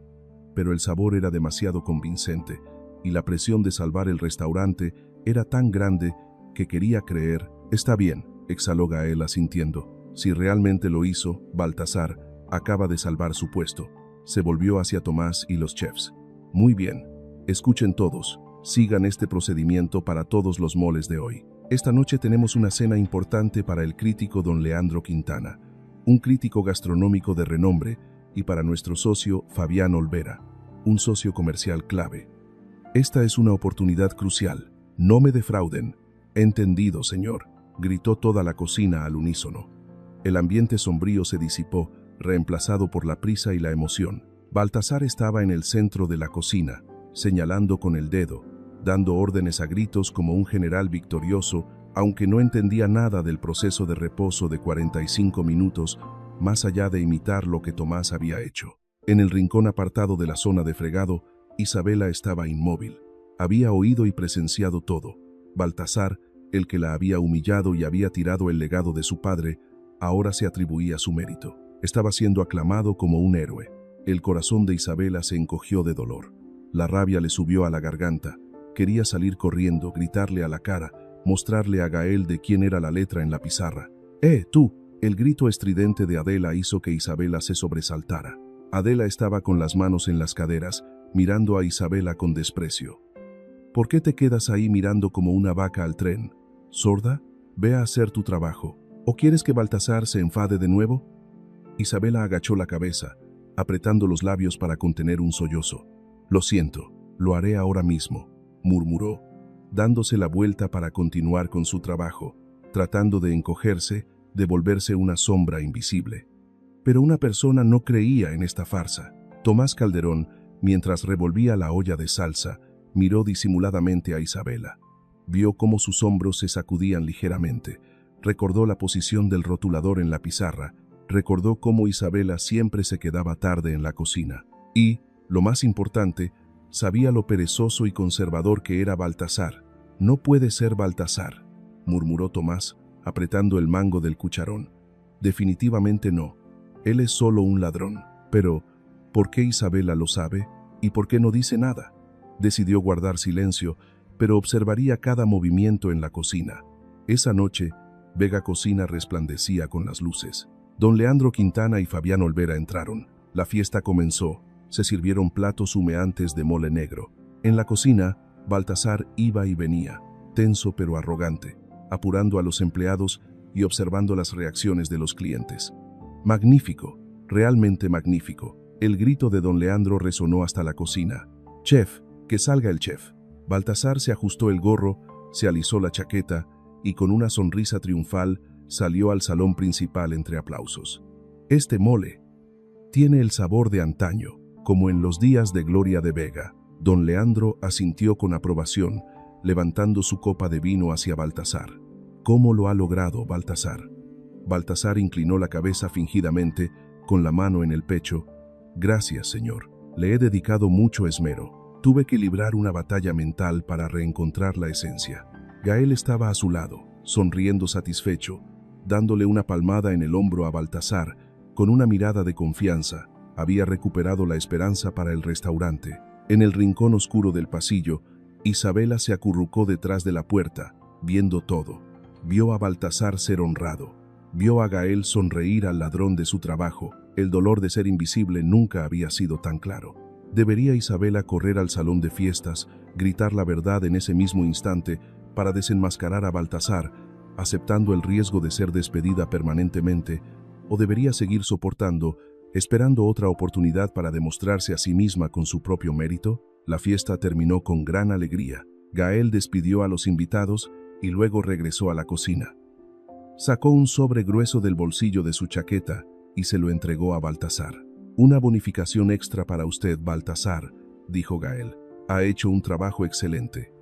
pero el sabor era demasiado convincente, y la presión de salvar el restaurante era tan grande que quería creer. «Está bien», exhaló Gael asintiendo. «Si realmente lo hizo, Baltasar acaba de salvar su puesto». Se volvió hacia Tomás y los chefs. «Muy bien. Escuchen todos. Sigan este procedimiento para todos los moles de hoy. Esta noche tenemos una cena importante para el crítico don Leandro Quintana, un crítico gastronómico de renombre, y para nuestro socio Fabián Olvera, un socio comercial clave. Esta es una oportunidad crucial. No me defrauden». «Entendido, señor», gritó toda la cocina al unísono. El ambiente sombrío se disipó, reemplazado por la prisa y la emoción. Baltasar estaba en el centro de la cocina, señalando con el dedo, dando órdenes a gritos como un general victorioso, aunque no entendía nada del proceso de reposo de 45 minutos, más allá de imitar lo que Tomás había hecho. En el rincón apartado de la zona de fregado, Isabela estaba inmóvil. Había oído y presenciado todo. Baltasar, el que la había humillado y había tirado el legado de su padre, ahora se atribuía su mérito. Estaba siendo aclamado como un héroe. El corazón de Isabela se encogió de dolor. La rabia le subió a la garganta. Quería salir corriendo, gritarle a la cara, mostrarle a Gael de quién era la letra en la pizarra. Tú!». El grito estridente de Adela hizo que Isabela se sobresaltara. Adela estaba con las manos en las caderas, mirando a Isabela con desprecio. «¿Por qué te quedas ahí mirando como una vaca al tren? ¿Sorda? Ve a hacer tu trabajo. ¿O quieres que Baltasar se enfade de nuevo?». Isabela agachó la cabeza, apretando los labios para contener un sollozo. «Lo siento, lo haré ahora mismo», murmuró, dándose la vuelta para continuar con su trabajo, tratando de encogerse, de volverse una sombra invisible. Pero una persona no creía en esta farsa. Tomás Calderón, mientras revolvía la olla de salsa, miró disimuladamente a Isabela. Vio cómo sus hombros se sacudían ligeramente. Recordó la posición del rotulador en la pizarra. Recordó cómo Isabela siempre se quedaba tarde en la cocina. Y, lo más importante, sabía lo perezoso y conservador que era Baltasar. «No puede ser Baltasar», murmuró Tomás, apretando el mango del cucharón. «Definitivamente no. Él es solo un ladrón». Pero, ¿por qué Isabela lo sabe? ¿Y por qué no dice nada? Decidió guardar silencio, pero observaría cada movimiento en la cocina. Esa noche, Vega Cocina resplandecía con las luces. Don Leandro Quintana y Fabián Olvera entraron. La fiesta comenzó. Se sirvieron platos humeantes de mole negro. En la cocina, Baltasar iba y venía, tenso pero arrogante, apurando a los empleados y observando las reacciones de los clientes. «Magnífico, realmente magnífico». El grito de don Leandro resonó hasta la cocina. «Chef, que salga el chef». Baltasar se ajustó el gorro, se alisó la chaqueta y con una sonrisa triunfal salió al salón principal entre aplausos. «Este mole tiene el sabor de antaño, como en los días de gloria de Vega». Don Leandro asintió con aprobación, levantando su copa de vino hacia Baltasar. «¿Cómo lo ha logrado, Baltasar?». Baltasar inclinó la cabeza fingidamente, con la mano en el pecho. «Gracias, señor. Le he dedicado mucho esmero. Tuve que librar una batalla mental para reencontrar la esencia». Gael estaba a su lado, sonriendo satisfecho, dándole una palmada en el hombro a Baltasar, con una mirada de confianza. Había recuperado la esperanza para el restaurante. En el rincón oscuro del pasillo, Isabela se acurrucó detrás de la puerta, viendo todo. Vio a Baltasar ser honrado. Vio a Gael sonreír al ladrón de su trabajo. El dolor de ser invisible nunca había sido tan claro. Debería Isabela correr al salón de fiestas, gritar la verdad en ese mismo instante para desenmascarar a Baltasar, aceptando el riesgo de ser despedida permanentemente, o debería seguir soportando, esperando otra oportunidad para demostrarse a sí misma con su propio mérito. La fiesta terminó con gran alegría. Gael despidió a los invitados y luego regresó a la cocina. Sacó un sobre grueso del bolsillo de su chaqueta y se lo entregó a Baltasar. «Una bonificación extra para usted, Baltasar», dijo Gael. «Ha hecho un trabajo excelente».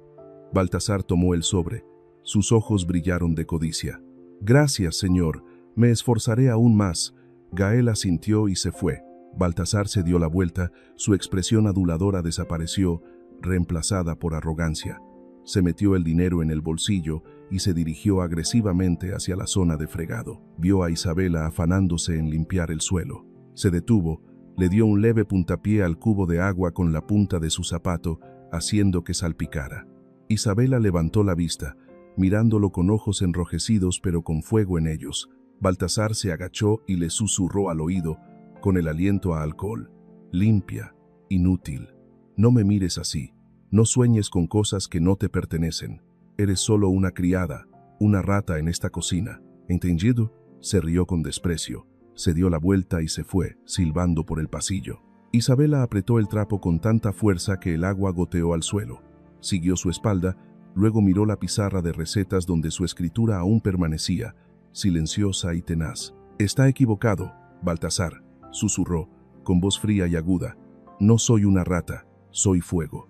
Baltasar tomó el sobre. Sus ojos brillaron de codicia. «Gracias, señor. Me esforzaré aún más». Gael asintió y se fue. Baltasar se dio la vuelta, su expresión aduladora desapareció, reemplazada por arrogancia. Se metió el dinero en el bolsillo y se dirigió agresivamente hacia la zona de fregado. Vio a Isabela afanándose en limpiar el suelo. Se detuvo, le dio un leve puntapié al cubo de agua con la punta de su zapato, haciendo que salpicara. Isabela levantó la vista, mirándolo con ojos enrojecidos pero con fuego en ellos. Baltasar se agachó y le susurró al oído, con el aliento a alcohol: «Limpia, inútil. No me mires así. No sueñes con cosas que no te pertenecen. Eres solo una criada, una rata en esta cocina. ¿Entendido?». Se rió con desprecio. Se dio la vuelta y se fue, silbando por el pasillo. Isabela apretó el trapo con tanta fuerza que el agua goteó al suelo. Siguió su espalda, luego miró la pizarra de recetas donde su escritura aún permanecía, silenciosa y tenaz. «Está equivocado, Baltasar», susurró, con voz fría y aguda. «No soy una rata, soy fuego.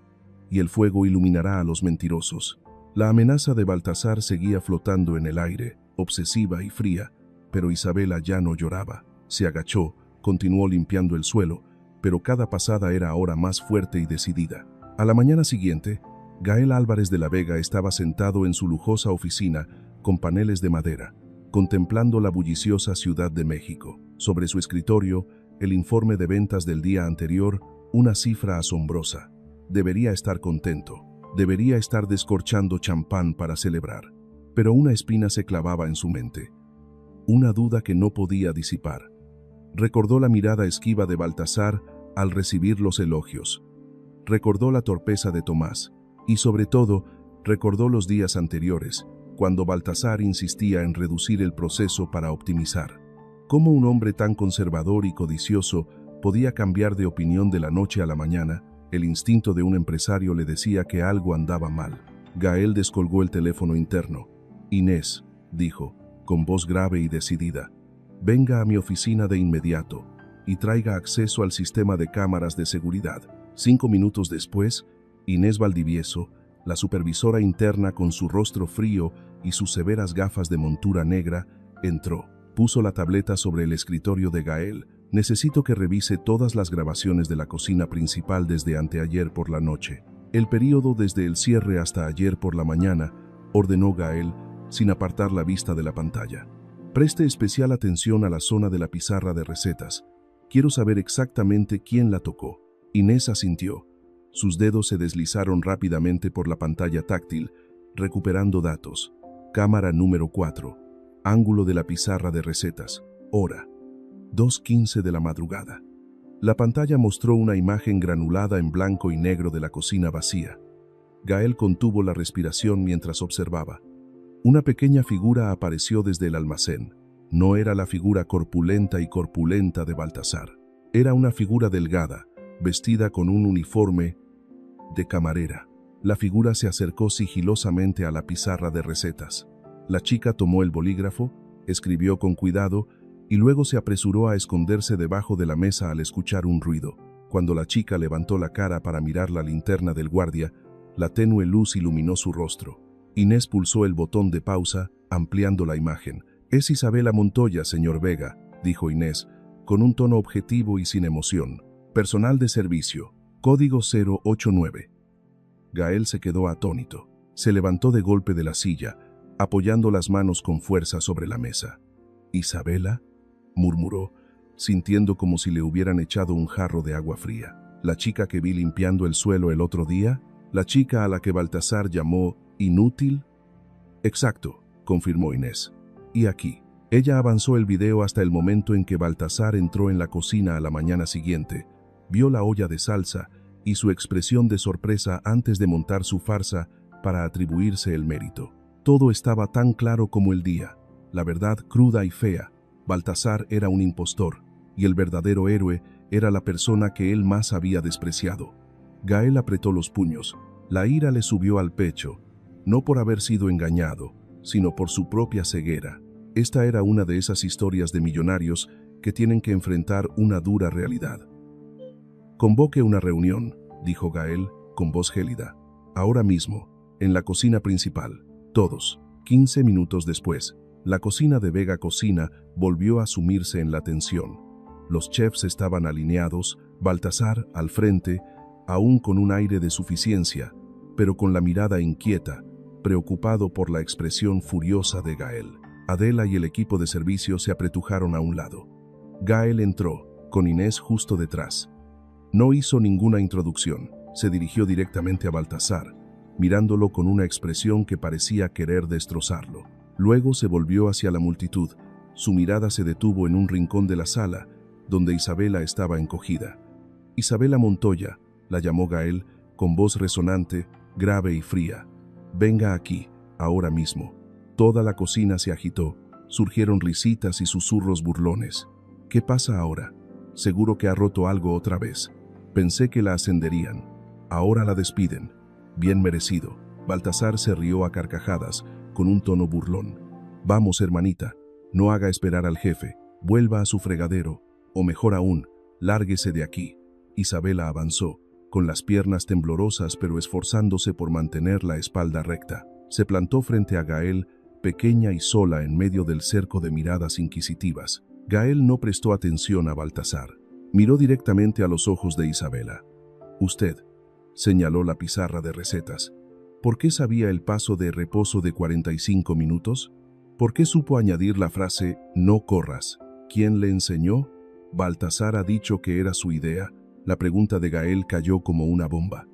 Y el fuego iluminará a los mentirosos». La amenaza de Baltasar seguía flotando en el aire, obsesiva y fría, pero Isabela ya no lloraba. Se agachó, continuó limpiando el suelo, pero cada pasada era ahora más fuerte y decidida. A la mañana siguiente, Gael Álvarez de la Vega estaba sentado en su lujosa oficina, con paneles de madera, contemplando la bulliciosa Ciudad de México. Sobre su escritorio, el informe de ventas del día anterior, una cifra asombrosa. Debería estar contento. Debería estar descorchando champán para celebrar. Pero una espina se clavaba en su mente. Una duda que no podía disipar. Recordó la mirada esquiva de Baltasar al recibir los elogios. Recordó la torpeza de Tomás. Y sobre todo, recordó los días anteriores, cuando Baltasar insistía en reducir el proceso para optimizar. ¿Cómo un hombre tan conservador y codicioso podía cambiar de opinión de la noche a la mañana? El instinto de un empresario le decía que algo andaba mal. Gael descolgó el teléfono interno. «Inés», dijo, con voz grave y decidida, «venga a mi oficina de inmediato y traiga acceso al sistema de cámaras de seguridad». 5 minutos después, Inés Valdivieso, la supervisora interna con su rostro frío y sus severas gafas de montura negra, entró. Puso la tableta sobre el escritorio de Gael. «Necesito que revise todas las grabaciones de la cocina principal desde anteayer por la noche. El período desde el cierre hasta ayer por la mañana», ordenó Gael, sin apartar la vista de la pantalla. «Preste especial atención a la zona de la pizarra de recetas. Quiero saber exactamente quién la tocó». Inés asintió. Sus dedos se deslizaron rápidamente por la pantalla táctil, recuperando datos. Cámara número 4. Ángulo de la pizarra de recetas. Hora: 2:15 de la madrugada. La pantalla mostró una imagen granulada en blanco y negro de la cocina vacía. Gael contuvo la respiración mientras observaba. Una pequeña figura apareció desde el almacén. No era la figura corpulenta de Baltasar. Era una figura delgada, vestida con un uniforme de camarera. La figura se acercó sigilosamente a la pizarra de recetas. La chica tomó el bolígrafo, escribió con cuidado y luego se apresuró a esconderse debajo de la mesa al escuchar un ruido. Cuando la chica levantó la cara para mirar la linterna del guardia, la tenue luz iluminó su rostro. Inés pulsó el botón de pausa, ampliando la imagen. «Es Isabela Montoya, señor Vega», dijo Inés, con un tono objetivo y sin emoción. «Personal de servicio, código 089». Gael se quedó atónito. Se levantó de golpe de la silla, apoyando las manos con fuerza sobre la mesa. «¿Isabela?», murmuró, sintiendo como si le hubieran echado un jarro de agua fría. «¿La chica que vi limpiando el suelo el otro día? ¿La chica a la que Baltasar llamó inútil?». «Exacto», confirmó Inés. «Y aquí». Ella avanzó el video hasta el momento en que Baltasar entró en la cocina a la mañana siguiente, vio la olla de salsa y su expresión de sorpresa antes de montar su farsa para atribuirse el mérito. Todo estaba tan claro como el día, la verdad cruda y fea. Baltasar era un impostor, y el verdadero héroe era la persona que él más había despreciado. Gael apretó los puños. La ira le subió al pecho, no por haber sido engañado, sino por su propia ceguera. Esta era una de esas historias de millonarios que tienen que enfrentar una dura realidad. «Convoque una reunión», dijo Gael con voz gélida. «Ahora mismo, en la cocina principal. Todos». 15 minutos después, la cocina de Vega Cocina volvió a sumirse en la tensión. Los chefs estaban alineados, Baltasar al frente, aún con un aire de suficiencia, pero con la mirada inquieta, preocupado por la expresión furiosa de Gael. Adela y el equipo de servicio se apretujaron a un lado. Gael entró, con Inés justo detrás. No hizo ninguna introducción, se dirigió directamente a Baltasar, mirándolo con una expresión que parecía querer destrozarlo. Luego se volvió hacia la multitud. Su mirada se detuvo en un rincón de la sala, donde Isabela estaba encogida. «Isabela Montoya», la llamó Gael, con voz resonante, grave y fría. «Venga aquí, ahora mismo». Toda la cocina se agitó, surgieron risitas y susurros burlones. «¿Qué pasa ahora? Seguro que ha roto algo otra vez. Pensé que la ascenderían. Ahora la despiden. Bien merecido». Baltasar se rió a carcajadas, con un tono burlón. «Vamos, hermanita, no haga esperar al jefe. Vuelva a su fregadero, o mejor aún, lárguese de aquí». Isabela avanzó, con las piernas temblorosas pero esforzándose por mantener la espalda recta. Se plantó frente a Gael, pequeña y sola en medio del cerco de miradas inquisitivas. Gael no prestó atención a Baltasar. Miró directamente a los ojos de Isabela. «Usted», señaló la pizarra de recetas. ¿Por qué sabía el paso de reposo de 45 minutos? ¿Por qué supo añadir la frase «no corras»? ¿Quién le enseñó? ¿Baltasar ha dicho que era su idea? La pregunta de Gael cayó como una bomba.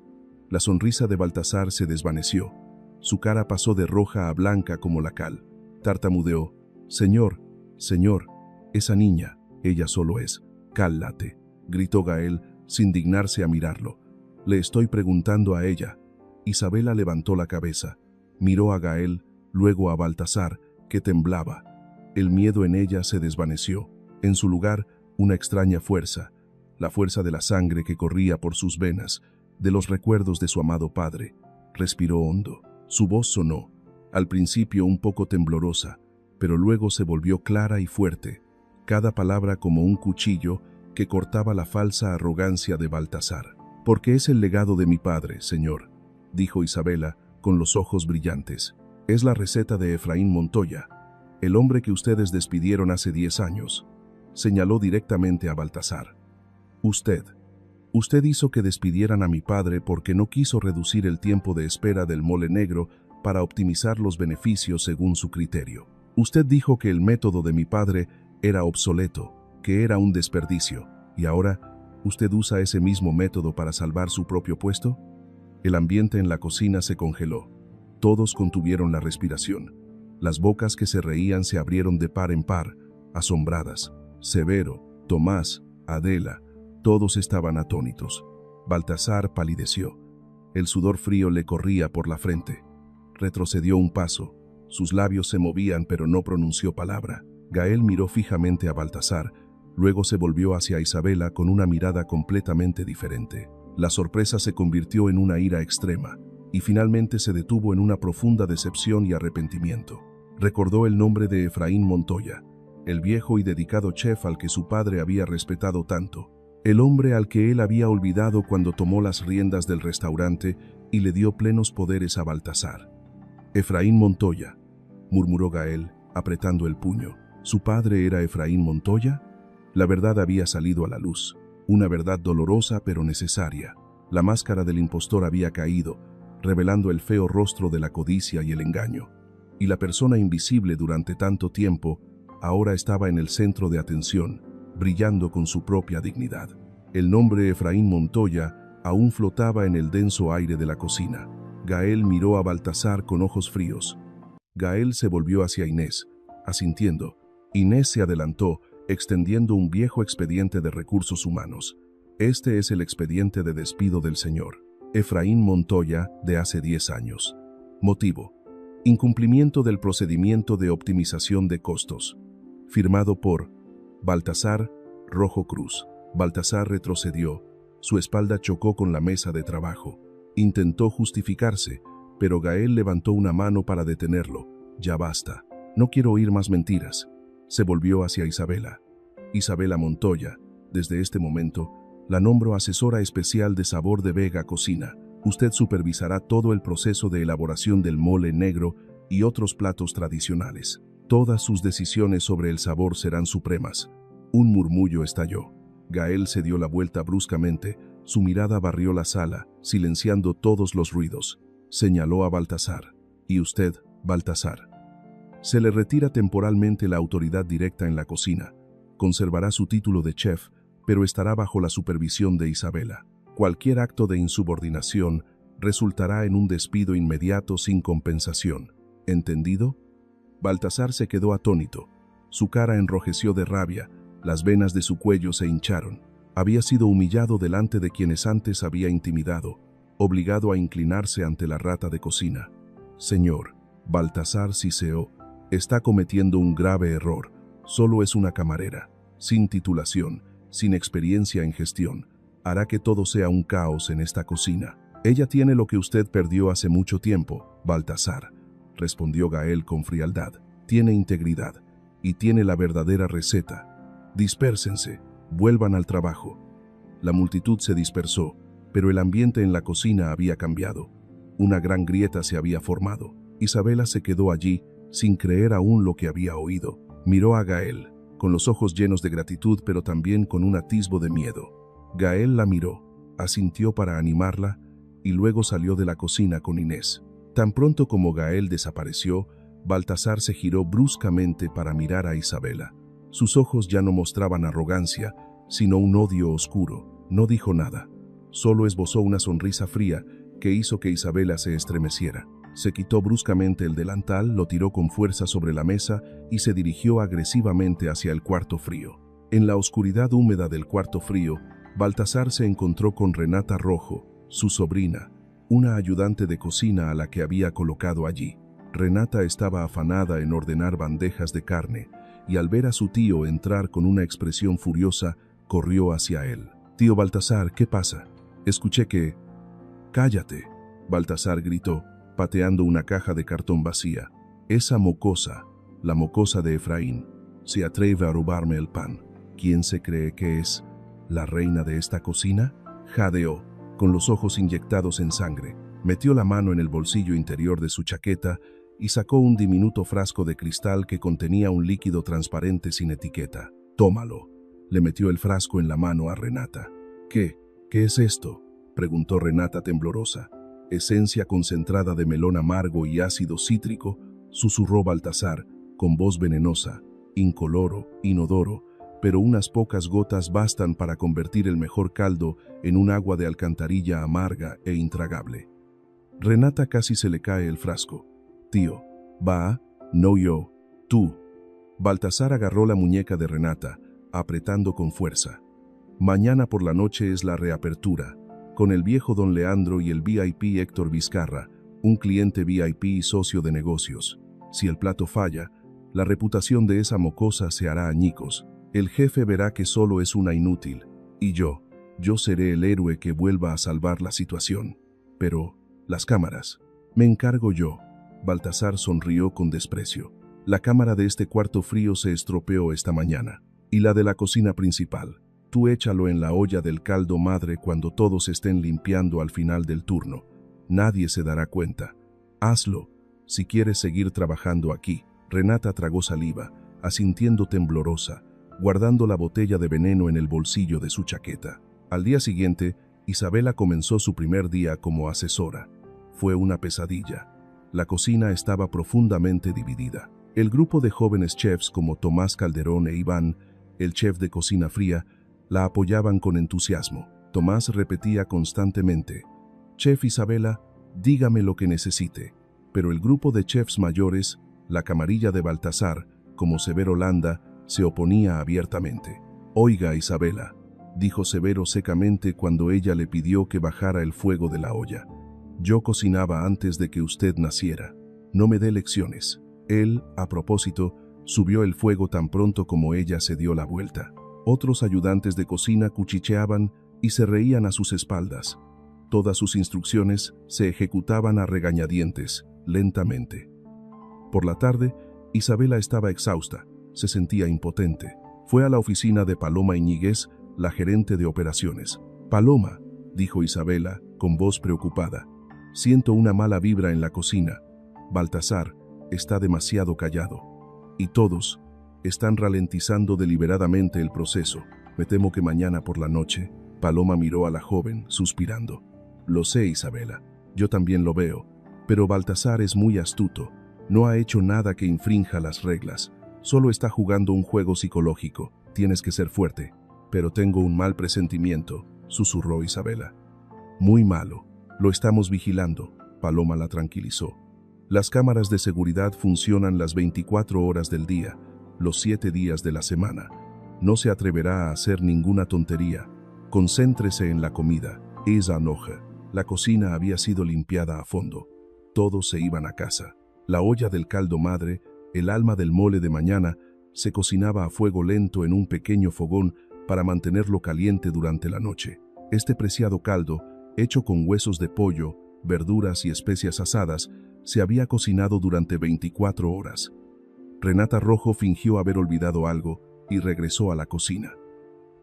La sonrisa de Baltasar se desvaneció. Su cara pasó de roja a blanca como la cal. Tartamudeó. «Señor, señor, esa niña, ella solo es». «Cállate», gritó Gael, sin dignarse a mirarlo. «Le estoy preguntando a ella». Isabela levantó la cabeza, miró a Gael, luego a Baltasar, que temblaba. El miedo en ella se desvaneció. En su lugar, una extraña fuerza, la fuerza de la sangre que corría por sus venas, de los recuerdos de su amado padre. Respiró hondo. Su voz sonó, al principio un poco temblorosa, pero luego se volvió clara y fuerte, cada palabra como un cuchillo que cortaba la falsa arrogancia de Baltasar. «Porque es el legado de mi padre, señor», dijo Isabela, con los ojos brillantes. «Es la receta de Efraín Montoya, el hombre que ustedes despidieron hace 10 años. Señaló directamente a Baltasar. Usted hizo que despidieran a mi padre porque no quiso reducir el tiempo de espera del mole negro para optimizar los beneficios según su criterio. Usted dijo que el método de mi padre era obsoleto, que era un desperdicio, y ahora, ¿usted usa ese mismo método para salvar su propio puesto?». El ambiente en la cocina se congeló. Todos contuvieron la respiración. Las bocas que se reían se abrieron de par en par, asombradas. Severo, Tomás, Adela, todos estaban atónitos. Baltasar palideció. El sudor frío le corría por la frente. Retrocedió un paso. Sus labios se movían pero no pronunció palabra. Gael miró fijamente a Baltasar, luego se volvió hacia Isabela con una mirada completamente diferente. La sorpresa se convirtió en una ira extrema, y finalmente se detuvo en una profunda decepción y arrepentimiento. Recordó el nombre de Efraín Montoya, el viejo y dedicado chef al que su padre había respetado tanto, el hombre al que él había olvidado cuando tomó las riendas del restaurante y le dio plenos poderes a Baltasar. «Efraín Montoya», murmuró Gael, apretando el puño. ¿Su padre era Efraín Montoya? La verdad había salido a la luz. Una verdad dolorosa pero necesaria. La máscara del impostor había caído, revelando el feo rostro de la codicia y el engaño. y la persona invisible durante tanto tiempo ahora estaba en el centro de atención, brillando con su propia dignidad. El nombre Efraín Montoya aún flotaba en el denso aire de la cocina. Gael miró a Baltasar con ojos fríos. Gael se volvió hacia Inés, asintiendo. Inés se adelantó, extendiendo un viejo expediente de recursos humanos. Este es el expediente de despido del señor Efraín Montoya de hace 10 años. Motivo: incumplimiento del procedimiento de optimización de costos. Firmado por Baltasar Rojo Cruz. Baltasar retrocedió. Su espalda chocó con la mesa de trabajo. Intentó justificarse, pero Gael levantó una mano para detenerlo. Ya basta. No quiero oír más mentiras. Se volvió hacia Isabela. Isabela Montoya, desde este momento, la nombro asesora especial de sabor de Vega Cocina. Usted supervisará todo el proceso de elaboración del mole negro y otros platos tradicionales. Todas sus decisiones sobre el sabor serán supremas. Un murmullo estalló. Gael se dio la vuelta bruscamente. Su mirada barrió la sala, silenciando todos los ruidos. Señaló a Baltasar. ¿Y usted, Baltasar? Se le retira temporalmente la autoridad directa en la cocina. Conservará su título de chef, pero estará bajo la supervisión de Isabela. Cualquier acto de insubordinación resultará en un despido inmediato sin compensación. ¿Entendido? Baltasar se quedó atónito. Su cara enrojeció de rabia, las venas de su cuello se hincharon. Había sido humillado delante de quienes antes había intimidado, obligado a inclinarse ante la rata de cocina. Señor, Baltasar siseó, está cometiendo un grave error. Solo es una camarera, sin titulación, sin experiencia en gestión. Hará que todo sea un caos en esta cocina. Ella tiene lo que usted perdió hace mucho tiempo, Baltasar, respondió Gael con frialdad. Tiene integridad y tiene la verdadera receta. Dispérsense, vuelvan al trabajo. La multitud se dispersó, pero el ambiente en la cocina había cambiado. Una gran grieta se había formado. Isabela se quedó allí, sin creer aún lo que había oído. Miró a Gael, con los ojos llenos de gratitud, pero también con un atisbo de miedo. Gael la miró, asintió para animarla, y luego salió de la cocina con Inés. Tan pronto como Gael desapareció, Baltasar se giró bruscamente para mirar a Isabela. Sus ojos ya no mostraban arrogancia, sino un odio oscuro. No dijo nada. Solo esbozó una sonrisa fría que hizo que Isabela se estremeciera. Se quitó bruscamente el delantal, lo tiró con fuerza sobre la mesa y se dirigió agresivamente hacia el cuarto frío. En la oscuridad húmeda del cuarto frío, Baltasar se encontró con Renata Rojo, su sobrina, una ayudante de cocina a la que había colocado allí. Renata estaba afanada en ordenar bandejas de carne, y al ver a su tío entrar con una expresión furiosa, corrió hacia él. «Tío Baltasar, ¿qué pasa? Escuché que...» «Cállate», Baltasar gritó, pateando una caja de cartón vacía. «Esa mocosa, la mocosa de Efraín, se atreve a robarme el pan. ¿Quién se cree que es? ¿La reina de esta cocina?», jadeó, con los ojos inyectados en sangre. Metió la mano en el bolsillo interior de su chaqueta y sacó un diminuto frasco de cristal que contenía un líquido transparente sin etiqueta. «Tómalo». Le metió el frasco en la mano a Renata. «¿Qué? ¿Qué es esto?», preguntó Renata temblorosa. «Esencia concentrada de melón amargo y ácido cítrico», susurró Baltasar, con voz venenosa. «Incoloro, inodoro, pero unas pocas gotas bastan para convertir el mejor caldo en un agua de alcantarilla amarga e intragable». Renata casi se le cae el frasco. «Tío, va, no yo, tú». Baltasar agarró la muñeca de Renata, apretando con fuerza. «Mañana por la noche es la reapertura, con el viejo don Leandro y el VIP Héctor Vizcarra, un cliente VIP y socio de negocios. Si el plato falla, la reputación de esa mocosa se hará añicos. El jefe verá que solo es una inútil, y yo seré el héroe que vuelva a salvar la situación. Pero, las cámaras, me encargo yo». Baltasar sonrió con desprecio. «La cámara de este cuarto frío se estropeó esta mañana, y la de la cocina principal. Tú échalo en la olla del caldo madre cuando todos estén limpiando al final del turno. Nadie se dará cuenta. Hazlo, si quieres seguir trabajando aquí». Renata tragó saliva, asintiendo temblorosa, guardando la botella de veneno en el bolsillo de su chaqueta. Al día siguiente, Isabela comenzó su primer día como asesora. Fue una pesadilla. La cocina estaba profundamente dividida. El grupo de jóvenes chefs como Tomás Calderón e Iván, el chef de cocina fría, la apoyaban con entusiasmo. Tomás repetía constantemente: «Chef Isabela, dígame lo que necesite». Pero el grupo de chefs mayores, la camarilla de Baltasar, como Severo Landa, se oponía abiertamente. «Oiga, Isabela», dijo Severo secamente cuando ella le pidió que bajara el fuego de la olla. «Yo cocinaba antes de que usted naciera. No me dé lecciones». Él, a propósito, subió el fuego tan pronto como ella se dio la vuelta. Otros ayudantes de cocina cuchicheaban y se reían a sus espaldas. Todas sus instrucciones se ejecutaban a regañadientes, lentamente. Por la tarde, Isabela estaba exhausta, se sentía impotente. Fue a la oficina de Paloma Iñiguez, la gerente de operaciones. «Paloma», dijo Isabela, con voz preocupada, «siento una mala vibra en la cocina. Baltasar está demasiado callado. Y todos están ralentizando deliberadamente el proceso. Me temo que mañana por la noche». Paloma miró a la joven, suspirando. «Lo sé, Isabela, yo también lo veo, pero Baltasar es muy astuto. No ha hecho nada que infrinja las reglas. Solo está jugando un juego psicológico. Tienes que ser fuerte». «Pero tengo un mal presentimiento», susurró Isabela. «Muy malo. Lo estamos vigilando», Paloma la tranquilizó. «Las cámaras de seguridad funcionan las 24 horas del día, los 7 días de la semana. No se atreverá a hacer ninguna tontería. Concéntrese en la comida». Esa enoja. La cocina había sido limpiada a fondo. Todos se iban a casa. La olla del caldo madre, el alma del mole de mañana, se cocinaba a fuego lento en un pequeño fogón para mantenerlo caliente durante la noche. Este preciado caldo, hecho con huesos de pollo, verduras y especias asadas, se había cocinado durante 24 horas. Renata Rojo fingió haber olvidado algo y regresó a la cocina.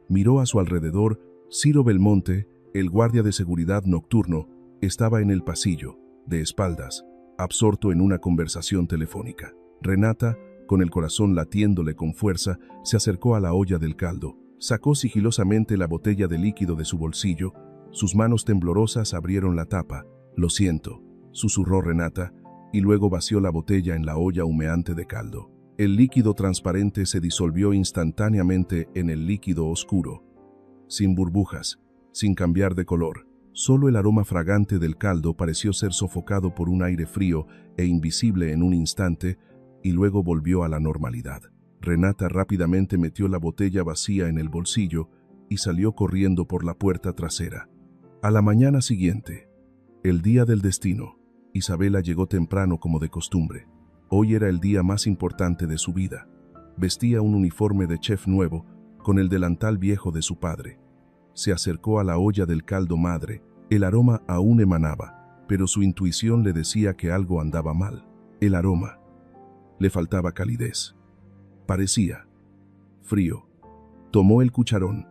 Miró a su alrededor. Ciro Belmonte, el guardia de seguridad nocturno, estaba en el pasillo, de espaldas, absorto en una conversación telefónica. Renata, con el corazón latiéndole con fuerza, se acercó a la olla del caldo. Sacó sigilosamente la botella de líquido de su bolsillo. Sus manos temblorosas abrieron la tapa. «Lo siento», susurró Renata, y luego vació la botella en la olla humeante de caldo. El líquido transparente se disolvió instantáneamente en el líquido oscuro, sin burbujas, sin cambiar de color. Solo el aroma fragante del caldo pareció ser sofocado por un aire frío e invisible en un instante, y luego volvió a la normalidad. Renata rápidamente metió la botella vacía en el bolsillo y salió corriendo por la puerta trasera. A la mañana siguiente, el día del destino, Isabela llegó temprano como de costumbre. Hoy era el día más importante de su vida. Vestía un uniforme de chef nuevo, con el delantal viejo de su padre. Se acercó a la olla del caldo madre. El aroma aún emanaba, pero su intuición le decía que algo andaba mal. El aroma. Le faltaba calidez. Parecía frío. Tomó el cucharón,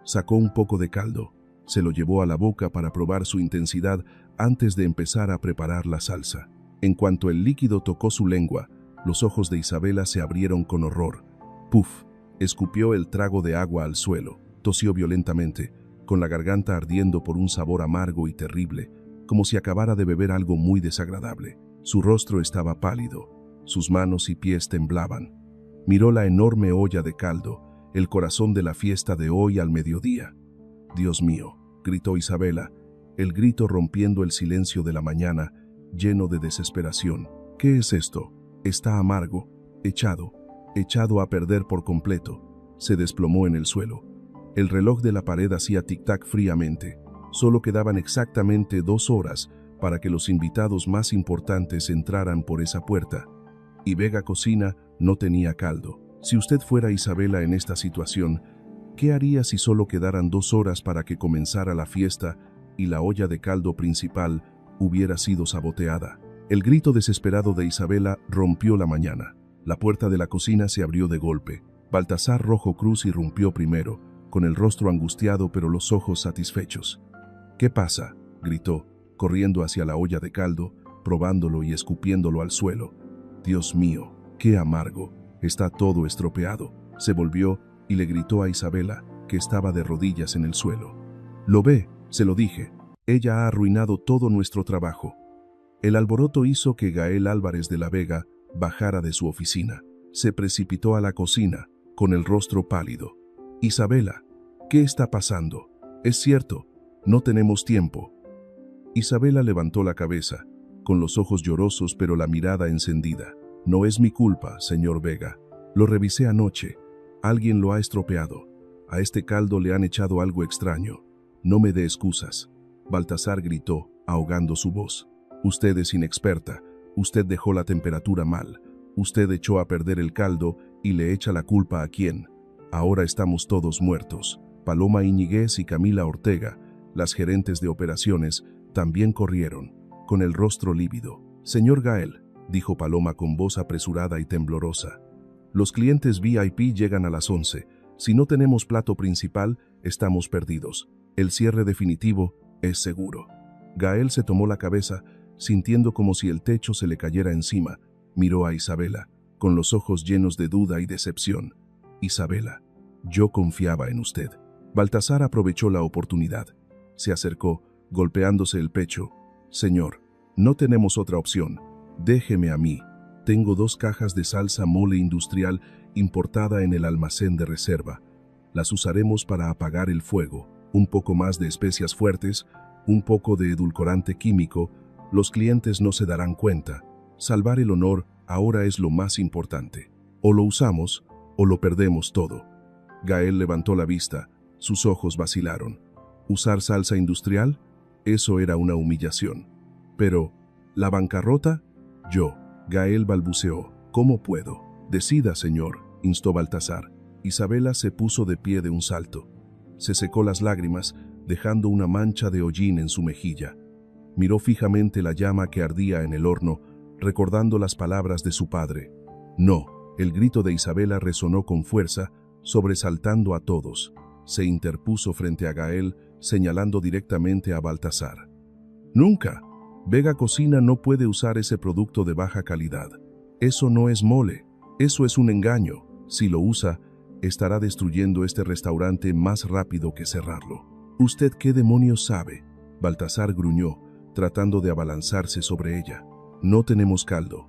sacó un poco de caldo, se lo llevó a la boca para probar su intensidad antes de empezar a preparar la salsa. En cuanto el líquido tocó su lengua, los ojos de Isabela se abrieron con horror. ¡Puf! Escupió el trago de agua al suelo, tosió violentamente, con la garganta ardiendo por un sabor amargo y terrible, como si acabara de beber algo muy desagradable. Su rostro estaba pálido, sus manos y pies temblaban. Miró la enorme olla de caldo, el corazón de la fiesta de hoy al mediodía. «Dios mío», gritó Isabela, el grito rompiendo el silencio de la mañana, lleno de desesperación. «¿Qué es esto? Está amargo, echado a perder por completo». Se desplomó en el suelo. El reloj de la pared hacía tic-tac fríamente. Solo quedaban exactamente 2 horas para que los invitados más importantes entraran por esa puerta. Y Vega Cocina no tenía caldo. Si usted fuera Isabela en esta situación, ¿qué haría si solo quedaran 2 horas para que comenzara la fiesta y la olla de caldo principal hubiera sido saboteada? El grito desesperado de Isabela rompió la mañana. La puerta de la cocina se abrió de golpe. Baltasar Rojo Cruz irrumpió primero, con el rostro angustiado pero los ojos satisfechos. «¿Qué pasa?», gritó, corriendo hacia la olla de caldo, probándolo y escupiéndolo al suelo. «Dios mío, qué amargo, está todo estropeado». Se volvió y le gritó a Isabela, que estaba de rodillas en el suelo. «Lo ve, se lo dije, ella ha arruinado todo nuestro trabajo». El alboroto hizo que Gael Álvarez de la Vega bajara de su oficina. Se precipitó a la cocina, con el rostro pálido. Isabela, ¿qué está pasando? Es cierto, no tenemos tiempo. Isabela levantó la cabeza, con los ojos llorosos pero la mirada encendida. No es mi culpa, señor Vega. Lo revisé anoche. Alguien lo ha estropeado. A este caldo le han echado algo extraño. No me dé excusas. Baltasar gritó, ahogando su voz. Usted es inexperta. Usted dejó la temperatura mal. Usted echó a perder el caldo y le echa la culpa a quién. Ahora estamos todos muertos. Paloma Iñiguez y Camila Ortega, las gerentes de operaciones, también corrieron, con el rostro lívido. Señor Gael, dijo Paloma con voz apresurada y temblorosa. Los clientes VIP llegan a las 11. Si no tenemos plato principal, estamos perdidos. El cierre definitivo es seguro. Gael se tomó la cabeza, sintiendo como si el techo se le cayera encima. Miró a Isabela, con los ojos llenos de duda y decepción. Isabela, yo confiaba en usted. Baltasar aprovechó la oportunidad. Se acercó, golpeándose el pecho. Señor, no tenemos otra opción. Déjeme a mí. Tengo 2 cajas de salsa mole industrial importada en el almacén de reserva. Las usaremos para apagar el fuego. Un poco más de especias fuertes, un poco de edulcorante químico. Los clientes no se darán cuenta. Salvar el honor ahora es lo más importante. O lo usamos, o lo perdemos todo. Gael levantó la vista. Sus ojos vacilaron. ¿Usar salsa industrial? Eso era una humillación. Pero, ¿la bancarrota? Yo. Gael balbuceó. ¿Cómo puedo? Decida, señor, instó Baltasar. Isabela se puso de pie de un salto. Se secó las lágrimas, dejando una mancha de hollín en su mejilla. Miró fijamente la llama que ardía en el horno, recordando las palabras de su padre. No. El grito de Isabela resonó con fuerza, sobresaltando a todos. Se interpuso frente a Gael, señalando directamente a Baltasar. ¡Nunca! Vega Cocina no puede usar ese producto de baja calidad. Eso no es mole, eso es un engaño. Si lo usa, estará destruyendo este restaurante más rápido que cerrarlo. ¿Usted qué demonios sabe? Baltasar gruñó, tratando de abalanzarse sobre ella. No tenemos caldo.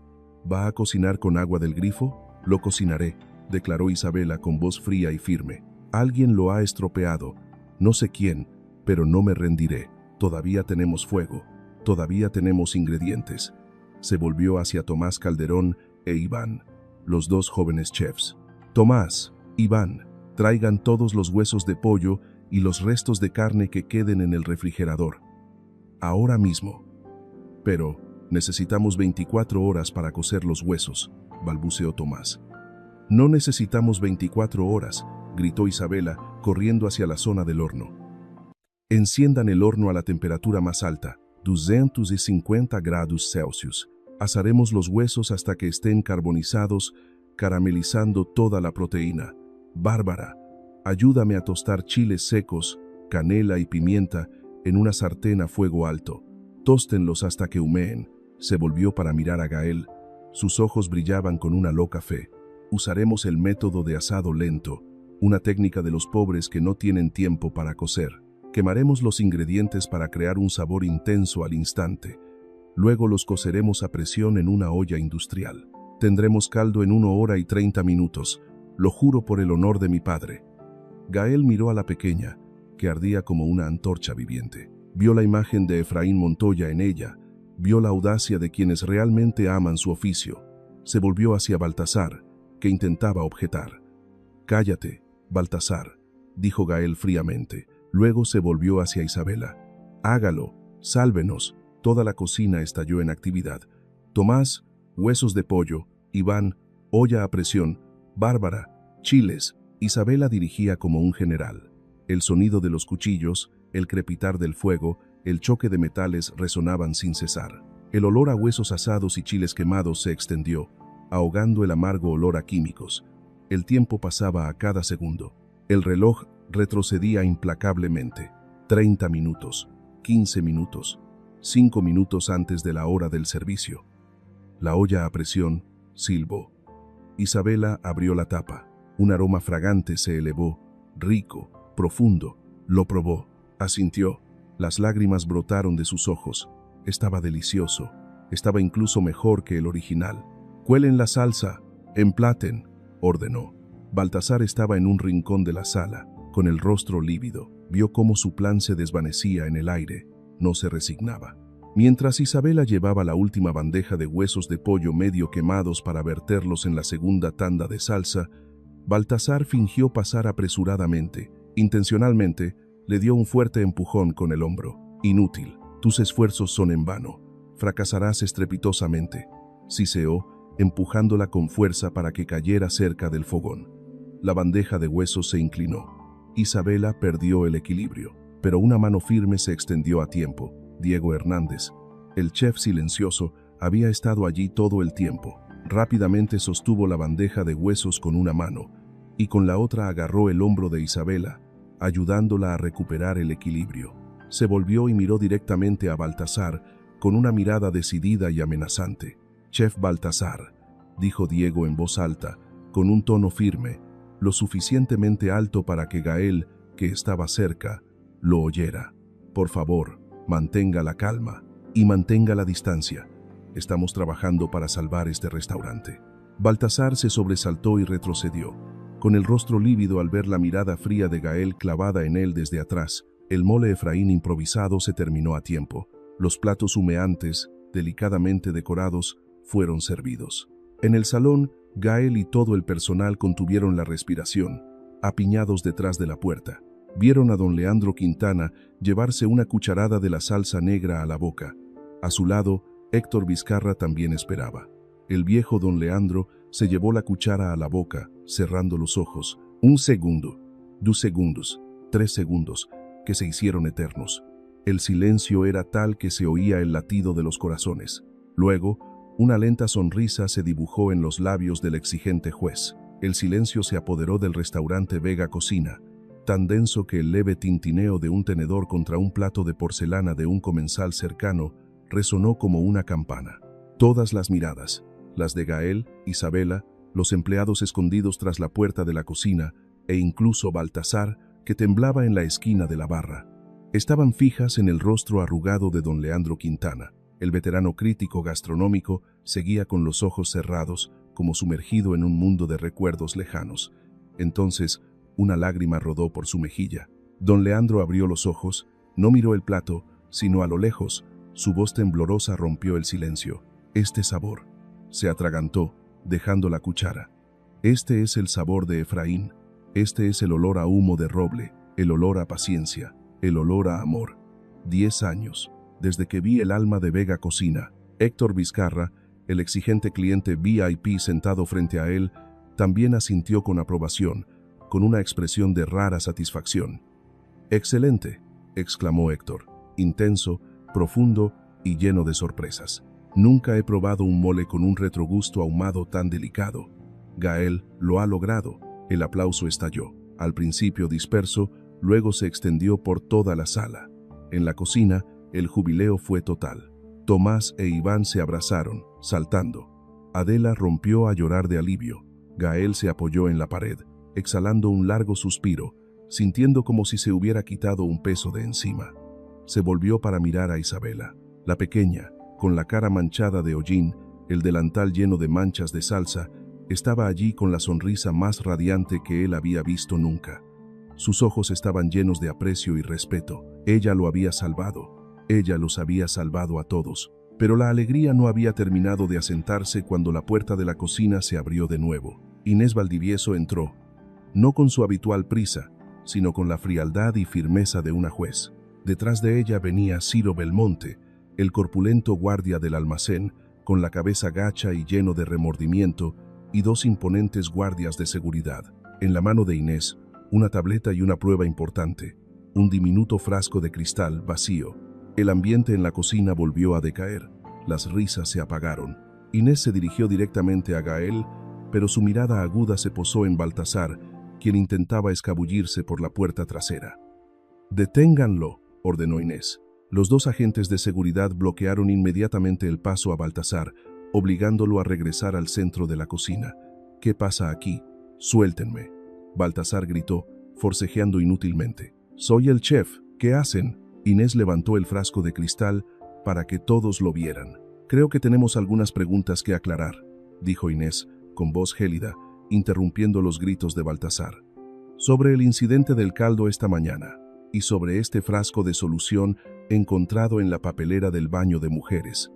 ¿Va a cocinar con agua del grifo? Lo cocinaré, declaró Isabela con voz fría y firme. Alguien lo ha estropeado. No sé quién, pero no me rendiré. Todavía tenemos fuego. Todavía tenemos ingredientes. Se volvió hacia Tomás Calderón e Iván, los 2 jóvenes chefs. Tomás, Iván, traigan todos los huesos de pollo y los restos de carne que queden en el refrigerador. Ahora mismo. Pero necesitamos 24 horas para cocer los huesos, balbuceó Tomás. No necesitamos 24 horas, gritó Isabela, corriendo hacia la zona del horno. Enciendan el horno a la temperatura más alta, 250 grados Celsius. Asaremos los huesos hasta que estén carbonizados, caramelizando toda la proteína. Bárbara, ayúdame a tostar chiles secos, canela y pimienta en una sartén a fuego alto. Tóstenlos hasta que humeen. Se volvió para mirar a Gael. Sus ojos brillaban con una loca fe. Usaremos el método de asado lento, una técnica de los pobres que no tienen tiempo para cocer. Quemaremos los ingredientes para crear un sabor intenso al instante. Luego los coceremos a presión en una olla industrial. Tendremos caldo en 1 hora y 30 minutos. Lo juro por el honor de mi padre. Gael miró a la pequeña, que ardía como una antorcha viviente. Vio la imagen de Efraín Montoya en ella. Vio la audacia de quienes realmente aman su oficio. Se volvió hacia Baltasar, que intentaba objetar. «Cállate, Baltasar», dijo Gael fríamente. Luego se volvió hacia Isabela. «Hágalo, sálvenos». Toda la cocina estalló en actividad. Tomás, huesos de pollo. Iván, olla a presión. Bárbara, chiles. Isabela dirigía como un general. El sonido de los cuchillos, el crepitar del fuego, el choque de metales resonaban sin cesar. El olor a huesos asados y chiles quemados se extendió, ahogando el amargo olor a químicos. El tiempo pasaba a cada segundo. El reloj retrocedía implacablemente. 30 minutos, 15 minutos, 5 minutos antes de la hora del servicio. La olla a presión silbó. Isabela abrió la tapa. Un aroma fragante se elevó, rico, profundo. Lo probó, asintió. Las lágrimas brotaron de sus ojos. Estaba delicioso. Estaba incluso mejor que el original. «Cuelen la salsa, emplaten», ordenó. Baltasar estaba en un rincón de la sala, con el rostro lívido. Vio cómo su plan se desvanecía en el aire. No se resignaba. Mientras Isabela llevaba la última bandeja de huesos de pollo medio quemados para verterlos en la segunda tanda de salsa, Baltasar fingió pasar apresuradamente. Intencionalmente, le dio un fuerte empujón con el hombro. «Inútil, tus esfuerzos son en vano. Fracasarás estrepitosamente», siseó, empujándola con fuerza para que cayera cerca del fogón. La bandeja de huesos se inclinó. Isabela perdió el equilibrio, pero una mano firme se extendió a tiempo. Diego Hernández, el chef silencioso, había estado allí todo el tiempo. Rápidamente sostuvo la bandeja de huesos con una mano y con la otra agarró el hombro de Isabela, ayudándola a recuperar el equilibrio. Se volvió y miró directamente a Baltasar con una mirada decidida y amenazante. «Chef Baltasar», dijo Diego en voz alta, con un tono firme, lo suficientemente alto para que Gael, que estaba cerca, lo oyera. «Por favor, mantenga la calma y mantenga la distancia. Estamos trabajando para salvar este restaurante». Baltasar se sobresaltó y retrocedió, con el rostro lívido al ver la mirada fría de Gael clavada en él desde atrás. El mole Efraín improvisado se terminó a tiempo. Los platos humeantes, delicadamente decorados, fueron servidos. En el salón, Gael y todo el personal contuvieron la respiración, apiñados detrás de la puerta. Vieron a don Leandro Quintana llevarse una cucharada de la salsa negra a la boca. A su lado, Héctor Vizcarra también esperaba. El viejo don Leandro se llevó la cuchara a la boca, cerrando los ojos. Un segundo, 2 segundos, 3 segundos, que se hicieron eternos. El silencio era tal que se oía el latido de los corazones. Luego, una lenta sonrisa se dibujó en los labios del exigente juez. El silencio se apoderó del restaurante Vega Cocina, tan denso que el leve tintineo de un tenedor contra un plato de porcelana de un comensal cercano resonó como una campana. Todas las miradas, las de Gael, Isabela, los empleados escondidos tras la puerta de la cocina e incluso Baltasar, que temblaba en la esquina de la barra, estaban fijas en el rostro arrugado de don Leandro Quintana. El veterano crítico gastronómico seguía con los ojos cerrados, como sumergido en un mundo de recuerdos lejanos. Entonces, una lágrima rodó por su mejilla. Don Leandro abrió los ojos, no miró el plato, sino a lo lejos. Su voz temblorosa rompió el silencio. «Este sabor». Se atragantó, dejando la cuchara. «Este es el sabor de Efraín. Este es el olor a humo de roble, el olor a paciencia, el olor a amor. 10 años, desde que vi el alma de Vega Cocina». Héctor Vizcarra, el exigente cliente VIP sentado frente a él, también asintió con aprobación, con una expresión de rara satisfacción. «Excelente», exclamó Héctor, intenso, profundo y lleno de sorpresas. «Nunca he probado un mole con un retrogusto ahumado tan delicado. Gael lo ha logrado». El aplauso estalló, al principio disperso, luego se extendió por toda la sala. En la cocina, el jubileo fue total. Tomás e Iván se abrazaron, saltando. Adela rompió a llorar de alivio. Gael se apoyó en la pared, exhalando un largo suspiro, sintiendo como si se hubiera quitado un peso de encima. Se volvió para mirar a Isabela, la pequeña, con la cara manchada de hollín, el delantal lleno de manchas de salsa. Estaba allí con la sonrisa más radiante que él había visto nunca. Sus ojos estaban llenos de aprecio y respeto. Ella lo había salvado. Ella los había salvado a todos. Pero la alegría no había terminado de asentarse cuando la puerta de la cocina se abrió de nuevo. Inés Valdivieso entró, no con su habitual prisa, sino con la frialdad y firmeza de una juez. Detrás de ella venía Ciro Belmonte, el corpulento guardia del almacén, con la cabeza gacha y lleno de remordimiento, y 2 imponentes guardias de seguridad. En la mano de Inés, una tableta y una prueba importante, un diminuto frasco de cristal vacío. El ambiente en la cocina volvió a decaer. Las risas se apagaron. Inés se dirigió directamente a Gael, pero su mirada aguda se posó en Baltasar, quien intentaba escabullirse por la puerta trasera. «Deténganlo», ordenó Inés. Los 2 agentes de seguridad bloquearon inmediatamente el paso a Baltasar, obligándolo a regresar al centro de la cocina. «¿Qué pasa aquí? Suéltenme», Baltasar gritó, forcejeando inútilmente. «Soy el chef. ¿Qué hacen?» Inés levantó el frasco de cristal para que todos lo vieran. Creo que tenemos algunas preguntas que aclarar, dijo Inés, con voz gélida, interrumpiendo los gritos de Baltasar. Sobre el incidente del caldo esta mañana, y sobre este frasco de solución encontrado en la papelera del baño de mujeres.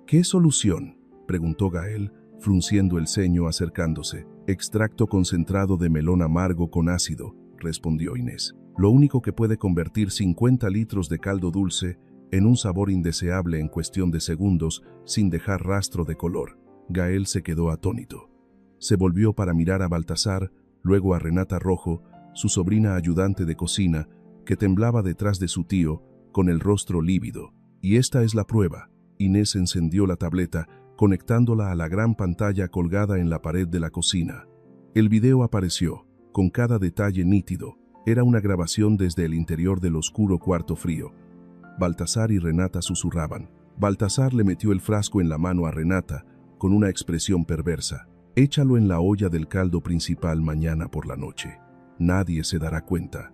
¿Qué solución?, preguntó Gael, frunciendo el ceño acercándose. Extracto concentrado de melón amargo con ácido, respondió Inés. Lo único que puede convertir 50 litros de caldo dulce en un sabor indeseable en cuestión de segundos sin dejar rastro de color. Gael se quedó atónito. Se volvió para mirar a Baltasar, luego a Renata Rojo, su sobrina ayudante de cocina, que temblaba detrás de su tío, con el rostro lívido. Y esta es la prueba. Inés encendió la tableta, conectándola a la gran pantalla colgada en la pared de la cocina. El video apareció, con cada detalle nítido. Era una grabación desde el interior del oscuro cuarto frío. Baltasar y Renata susurraban. Baltasar le metió el frasco en la mano a Renata, con una expresión perversa. Échalo en la olla del caldo principal mañana por la noche. Nadie se dará cuenta.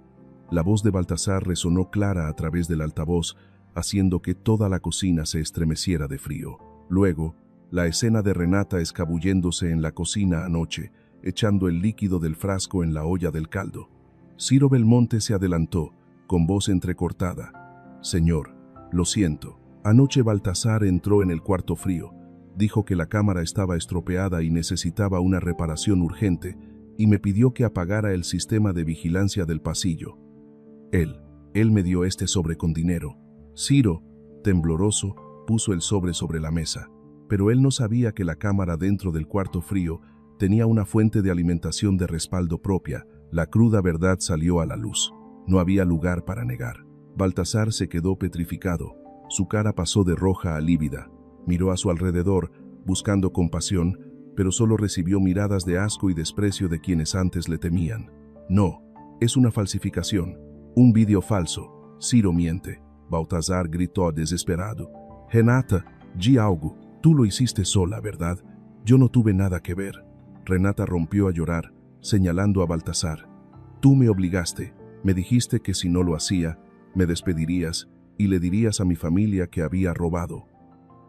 La voz de Baltasar resonó clara a través del altavoz, haciendo que toda la cocina se estremeciera de frío. Luego, la escena de Renata escabulléndose en la cocina anoche, echando el líquido del frasco en la olla del caldo. Ciro Belmonte se adelantó, con voz entrecortada. Señor, lo siento. Anoche Baltasar entró en el cuarto frío. Dijo que la cámara estaba estropeada y necesitaba una reparación urgente, y me pidió que apagara el sistema de vigilancia del pasillo. Él me dio este sobre con dinero. Ciro, tembloroso, puso el sobre la mesa, pero él no sabía que la cámara dentro del cuarto frío tenía una fuente de alimentación de respaldo propia. La cruda verdad salió a la luz. No había lugar para negar. Baltasar se quedó petrificado. Su cara pasó de roja a lívida. Miró a su alrededor, buscando compasión, pero solo recibió miradas de asco y desprecio de quienes antes le temían. No, es una falsificación, un vídeo falso. Ciro miente. Baltasar gritó desesperado. Renata, di algo. Tú lo hiciste sola, ¿verdad? Yo no tuve nada que ver. Renata rompió a llorar, señalando a Baltasar. Tú me obligaste. Me dijiste que si no lo hacía, me despedirías y le dirías a mi familia que había robado.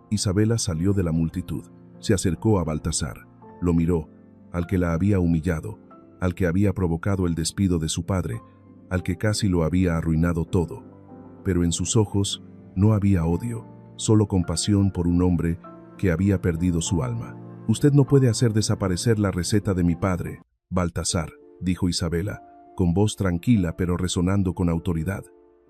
Isabela salió de la multitud. Se acercó a Baltasar. Lo miró, al que la había humillado, al que había provocado el despido de su padre, al que casi lo había arruinado todo. Pero en sus ojos no había odio, solo compasión por un hombre que había perdido su alma. Usted no puede hacer desaparecer la receta de mi padre, Baltasar, dijo Isabela, con voz tranquila pero resonando con autoridad.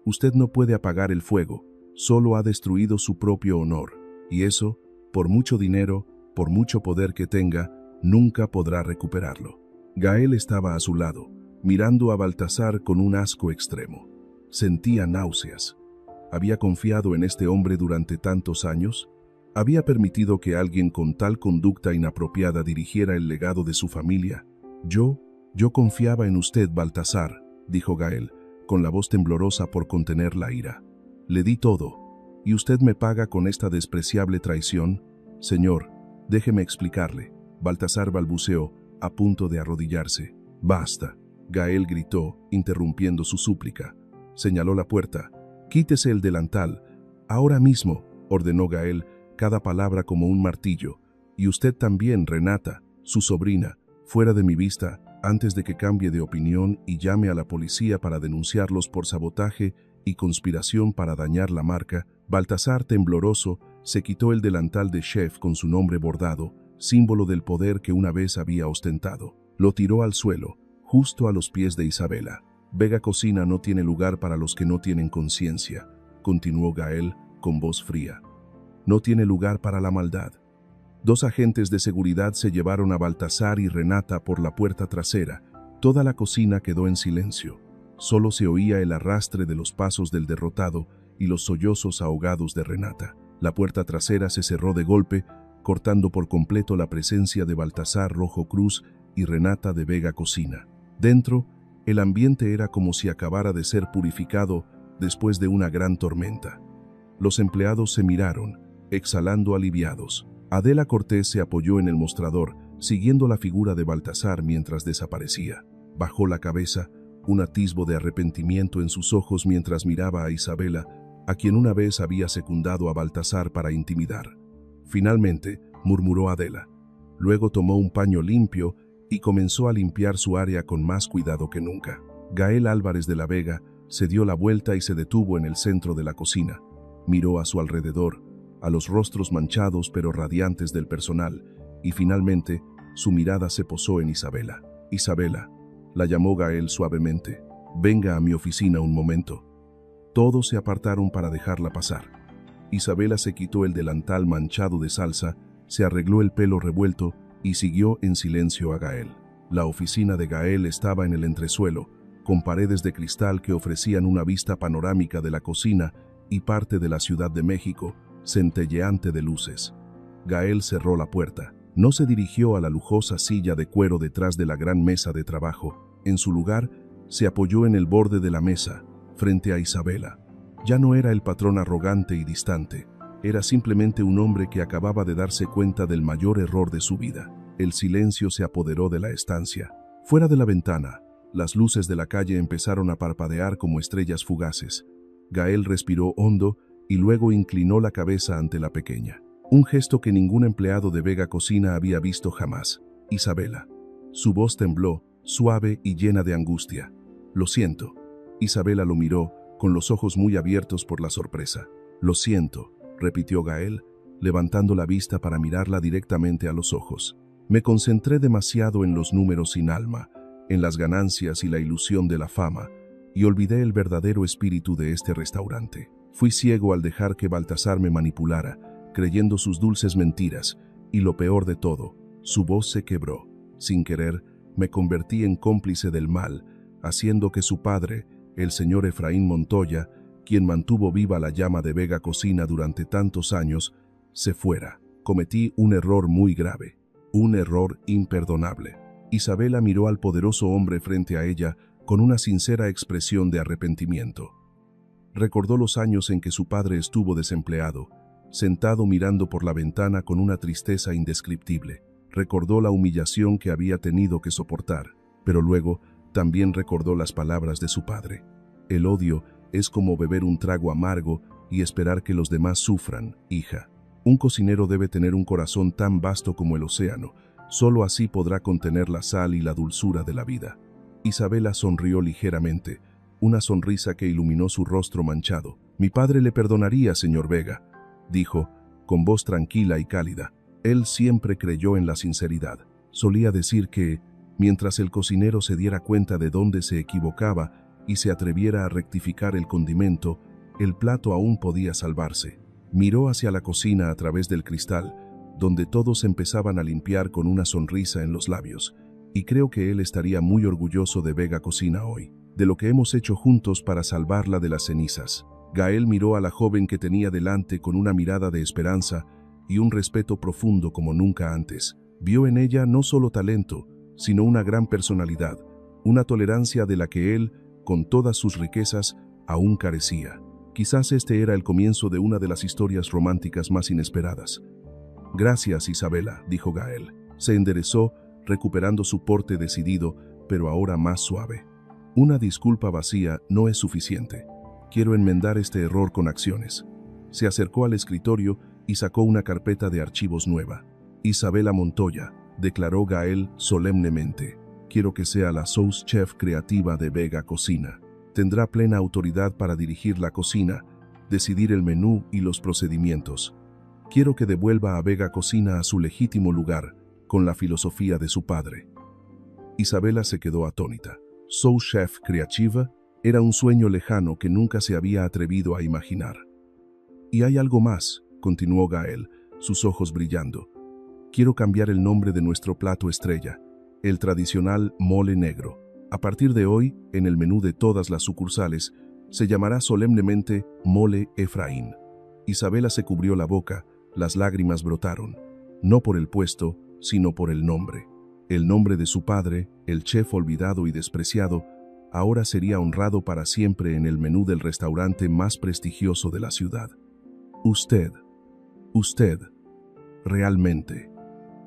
Usted no puede apagar el fuego, solo ha destruido su propio honor, y eso, por mucho dinero, por mucho poder que tenga, nunca podrá recuperarlo. Gael estaba a su lado, mirando a Baltasar con un asco extremo. Sentía náuseas. ¿Había confiado en este hombre durante tantos años? ¿Había permitido que alguien con tal conducta inapropiada dirigiera el legado de su familia? Yo confiaba en usted, Baltasar, dijo Gael, con la voz temblorosa por contener la ira. Le di todo, ¿y usted me paga con esta despreciable traición? Señor, déjeme explicarle. Baltasar balbuceó, a punto de arrodillarse. Basta. Gael gritó, interrumpiendo su súplica. Señaló la puerta. Quítese el delantal. Ahora mismo, ordenó Gael, cada palabra como un martillo. Y usted también, Renata, su sobrina, fuera de mi vista, antes de que cambie de opinión y llame a la policía para denunciarlos por sabotaje y conspiración para dañar la marca. Baltasar, tembloroso, se quitó el delantal de chef con su nombre bordado, símbolo del poder que una vez había ostentado. Lo tiró al suelo, justo a los pies de Isabela. Vega Cocina no tiene lugar para los que no tienen conciencia, continuó Gael con voz fría. No tiene lugar para la maldad. 2 agentes de seguridad se llevaron a Baltasar y Renata por la puerta trasera. Toda la cocina quedó en silencio. Solo se oía el arrastre de los pasos del derrotado y los sollozos ahogados de Renata. La puerta trasera se cerró de golpe, cortando por completo la presencia de Baltasar Rojo Cruz y Renata de Vega Cocina. Dentro, el ambiente era como si acabara de ser purificado después de una gran tormenta. Los empleados se miraron, exhalando aliviados. Adela Cortés se apoyó en el mostrador, siguiendo la figura de Baltasar mientras desaparecía. Bajó la cabeza, un atisbo de arrepentimiento en sus ojos mientras miraba a Isabela, a quien una vez había secundado a Baltasar para intimidar. Finalmente, murmuró Adela. Luego tomó un paño limpio y comenzó a limpiar su área con más cuidado que nunca. Gael Álvarez de la Vega se dio la vuelta y se detuvo en el centro de la cocina. Miró a su alrededor, a los rostros manchados pero radiantes del personal, y finalmente su mirada se posó en Isabela. Isabela, la llamó Gael suavemente. Venga a mi oficina un momento. Todos se apartaron para dejarla pasar. Isabela se quitó el delantal manchado de salsa, se arregló el pelo revuelto y siguió en silencio a Gael. La oficina de Gael estaba en el entresuelo, con paredes de cristal que ofrecían una vista panorámica de la cocina y parte de la Ciudad de México, centelleante de luces. Gael cerró la puerta. No se dirigió a la lujosa silla de cuero detrás de la gran mesa de trabajo. En su lugar, se apoyó en el borde de la mesa, frente a Isabela. Ya no era el patrón arrogante y distante, era simplemente un hombre que acababa de darse cuenta del mayor error de su vida. El silencio se apoderó de la estancia. Fuera de la ventana, las luces de la calle empezaron a parpadear como estrellas fugaces. Gael respiró hondo y luego inclinó la cabeza ante la pequeña. Un gesto que ningún empleado de Vega Cocina había visto jamás. Isabela. Su voz tembló, suave y llena de angustia. Lo siento. Isabela lo miró, con los ojos muy abiertos por la sorpresa. Lo siento, repitió Gael, levantando la vista para mirarla directamente a los ojos. Me concentré demasiado en los números sin alma, en las ganancias y la ilusión de la fama, y olvidé el verdadero espíritu de este restaurante. Fui ciego al dejar que Baltasar me manipulara, creyendo sus dulces mentiras, y lo peor de todo, su voz se quebró. Sin querer, me convertí en cómplice del mal, haciendo que su padre, el señor Efraín Montoya, quien mantuvo viva la llama de Vega Cocina durante tantos años, se fuera. Cometí un error muy grave, un error imperdonable. Isabela miró al poderoso hombre frente a ella con una sincera expresión de arrepentimiento. Recordó los años en que su padre estuvo desempleado, sentado mirando por la ventana con una tristeza indescriptible. Recordó la humillación que había tenido que soportar, pero luego también recordó las palabras de su padre. El odio es como beber un trago amargo y esperar que los demás sufran, hija. Un cocinero debe tener un corazón tan vasto como el océano, solo así podrá contener la sal y la dulzura de la vida. Isabela sonrió ligeramente, una sonrisa que iluminó su rostro manchado. Mi padre le perdonaría, señor Vega, dijo, con voz tranquila y cálida. Él siempre creyó en la sinceridad. Solía decir que, mientras el cocinero se diera cuenta de dónde se equivocaba y se atreviera a rectificar el condimento, el plato aún podía salvarse. Miró hacia la cocina a través del cristal, donde todos empezaban a limpiar con una sonrisa en los labios, y creo que él estaría muy orgulloso de Vega Cocina hoy, de lo que hemos hecho juntos para salvarla de las cenizas. Gael miró a la joven que tenía delante con una mirada de esperanza y un respeto profundo como nunca antes. Vio en ella no solo talento, sino una gran personalidad, una tolerancia de la que él, con todas sus riquezas, aún carecía. Quizás este era el comienzo de una de las historias románticas más inesperadas. Gracias, Isabela, dijo Gael. Se enderezó, recuperando su porte decidido, pero ahora más suave. Una disculpa vacía no es suficiente. Quiero enmendar este error con acciones. Se acercó al escritorio y sacó una carpeta de archivos nueva. Isabela Montoya, declaró Gael solemnemente. Quiero que sea la sous chef creativa de Vega Cocina. Tendrá plena autoridad para dirigir la cocina, decidir el menú y los procedimientos. Quiero que devuelva a Vega Cocina a su legítimo lugar, con la filosofía de su padre. Isabela se quedó atónita. Sous chef creativa era un sueño lejano que nunca se había atrevido a imaginar. Y hay algo más, continuó Gael, sus ojos brillando. Quiero cambiar el nombre de nuestro plato estrella, el tradicional mole negro. A partir de hoy, en el menú de todas las sucursales, se llamará solemnemente Mole Efraín. Isabela se cubrió la boca, las lágrimas brotaron, no por el puesto, sino por el nombre. El nombre de su padre, el chef olvidado y despreciado, ahora sería honrado para siempre en el menú del restaurante más prestigioso de la ciudad. Usted, realmente,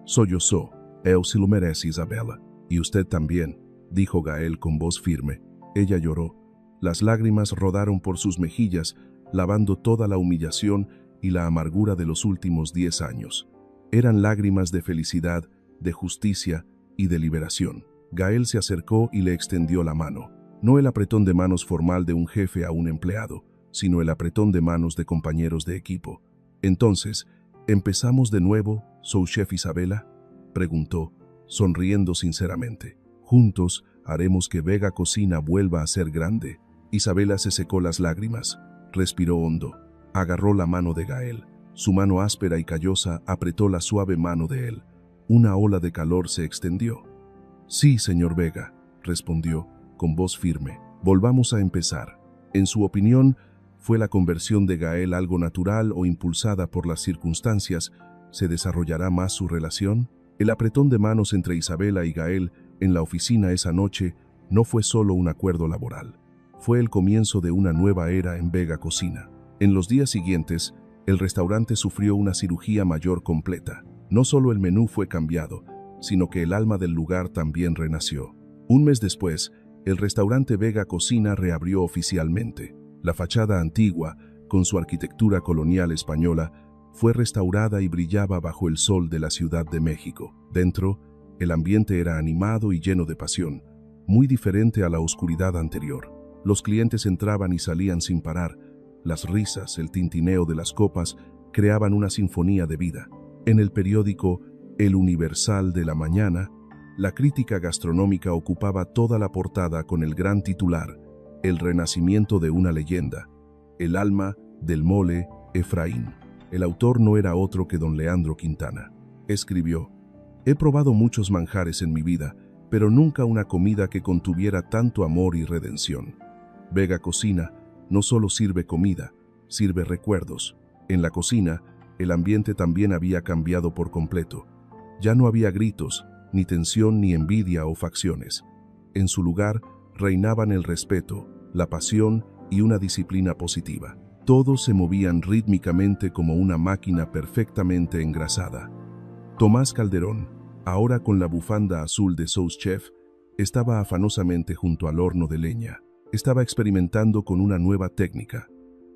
sollozó. Él se lo merece, Isabela. Y usted también, dijo Gael con voz firme. Ella lloró. Las lágrimas rodaron por sus mejillas, lavando toda la humillación y la amargura de los últimos 10 años. Eran lágrimas de felicidad, de justicia y de liberación. Gael se acercó y le extendió la mano. No el apretón de manos formal de un jefe a un empleado, sino el apretón de manos de compañeros de equipo. Entonces, ¿empezamos de nuevo, sous-chef Isabela?, preguntó, sonriendo sinceramente. Juntos haremos que Vega Cocina vuelva a ser grande. Isabela se secó las lágrimas, respiró hondo, agarró la mano de Gael. Su mano áspera y callosa apretó la suave mano de él. Una ola de calor se extendió. Sí, señor Vega, respondió, con voz firme. Volvamos a empezar. En su opinión, ¿fue la conversión de Gael algo natural o impulsada por las circunstancias? ¿Se desarrollará más su relación? El apretón de manos entre Isabela y Gael en la oficina esa noche no fue solo un acuerdo laboral. Fue el comienzo de una nueva era en Vega Cocina. En los días siguientes, el restaurante sufrió una cirugía mayor completa. No solo el menú fue cambiado, sino que el alma del lugar también renació. Un mes después, el restaurante Vega Cocina reabrió oficialmente. La fachada antigua, con su arquitectura colonial española, fue restaurada y brillaba bajo el sol de la Ciudad de México. Dentro, el ambiente era animado y lleno de pasión, muy diferente a la oscuridad anterior. Los clientes entraban y salían sin parar. Las risas, el tintineo de las copas creaban una sinfonía de vida. En el periódico El Universal de la mañana, la crítica gastronómica ocupaba toda la portada con el gran titular: El renacimiento de una leyenda, el alma del mole Efraín. El autor no era otro que don Leandro Quintana. Escribió: he probado muchos manjares en mi vida, pero nunca una comida que contuviera tanto amor y redención. Vega Cocina no solo sirve comida, sirve recuerdos. En la cocina, el ambiente también había cambiado por completo. Ya no había gritos, ni tensión, ni envidia o facciones. En su lugar reinaban el respeto, la pasión y una disciplina positiva. Todos se movían rítmicamente como una máquina perfectamente engrasada. Tomás Calderón, ahora con la bufanda azul de sous-chef, estaba afanosamente junto al horno de leña. Estaba experimentando con una nueva técnica.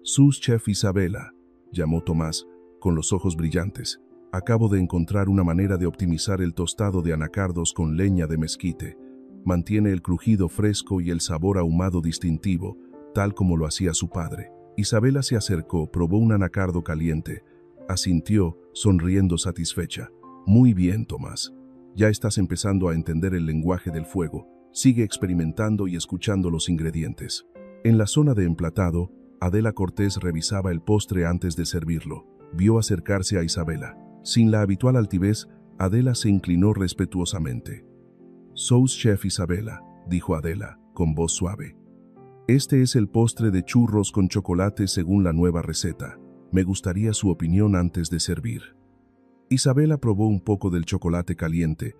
Sous-chef Isabela, llamó Tomás, con los ojos brillantes. Acabo de encontrar una manera de optimizar el tostado de anacardos con leña de mezquite. Mantiene el crujido fresco y el sabor ahumado distintivo, tal como lo hacía su padre. Isabela se acercó, probó un anacardo caliente. Asintió, sonriendo satisfecha. Muy bien, Tomás. Ya estás empezando a entender el lenguaje del fuego. Sigue experimentando y escuchando los ingredientes. En la zona de emplatado, Adela Cortés revisaba el postre antes de servirlo. Vio acercarse a Isabela. Sin la habitual altivez, Adela se inclinó respetuosamente. Sous-chef Isabela, dijo Adela, con voz suave. Este es el postre de churros con chocolate según la nueva receta. Me gustaría su opinión antes de servir. Isabela probó un poco del chocolate caliente.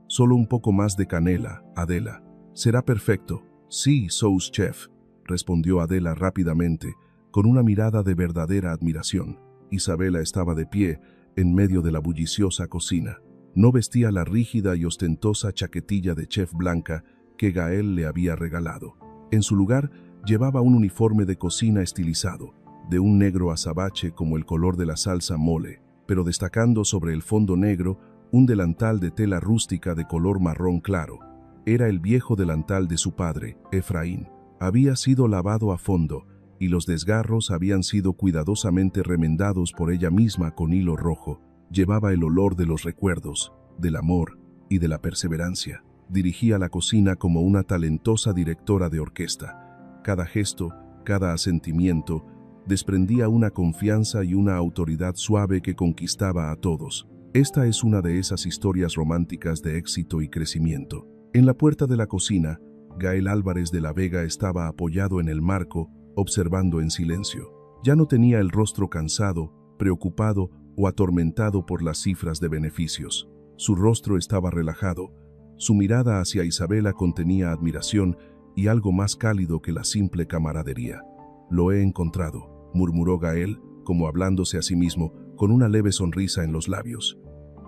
Solo un poco más de canela, Adela. Será perfecto. Sí, sous-chef, respondió Adela rápidamente, con una mirada de verdadera admiración. Isabela estaba de pie, en medio de la bulliciosa cocina. No vestía la rígida y ostentosa chaquetilla de chef blanca que Gael le había regalado. En su lugar, llevaba un uniforme de cocina estilizado, de un negro azabache como el color de la salsa mole, pero destacando sobre el fondo negro un delantal de tela rústica de color marrón claro. Era el viejo delantal de su padre, Efraín. Había sido lavado a fondo, y los desgarros habían sido cuidadosamente remendados por ella misma con hilo rojo. Llevaba el olor de los recuerdos, del amor y de la perseverancia. Dirigía la cocina como una talentosa directora de orquesta. Cada gesto, cada asentimiento, desprendía una confianza y una autoridad suave que conquistaba a todos. Esta es una de esas historias románticas de éxito y crecimiento. En la puerta de la cocina, Gael Álvarez de la Vega estaba apoyado en el marco, observando en silencio. Ya no tenía el rostro cansado, preocupado o atormentado por las cifras de beneficios. Su rostro estaba relajado. Su mirada hacia Isabela contenía admiración y algo más cálido que la simple camaradería. Lo he encontrado, murmuró Gael, como hablándose a sí mismo, con una leve sonrisa en los labios.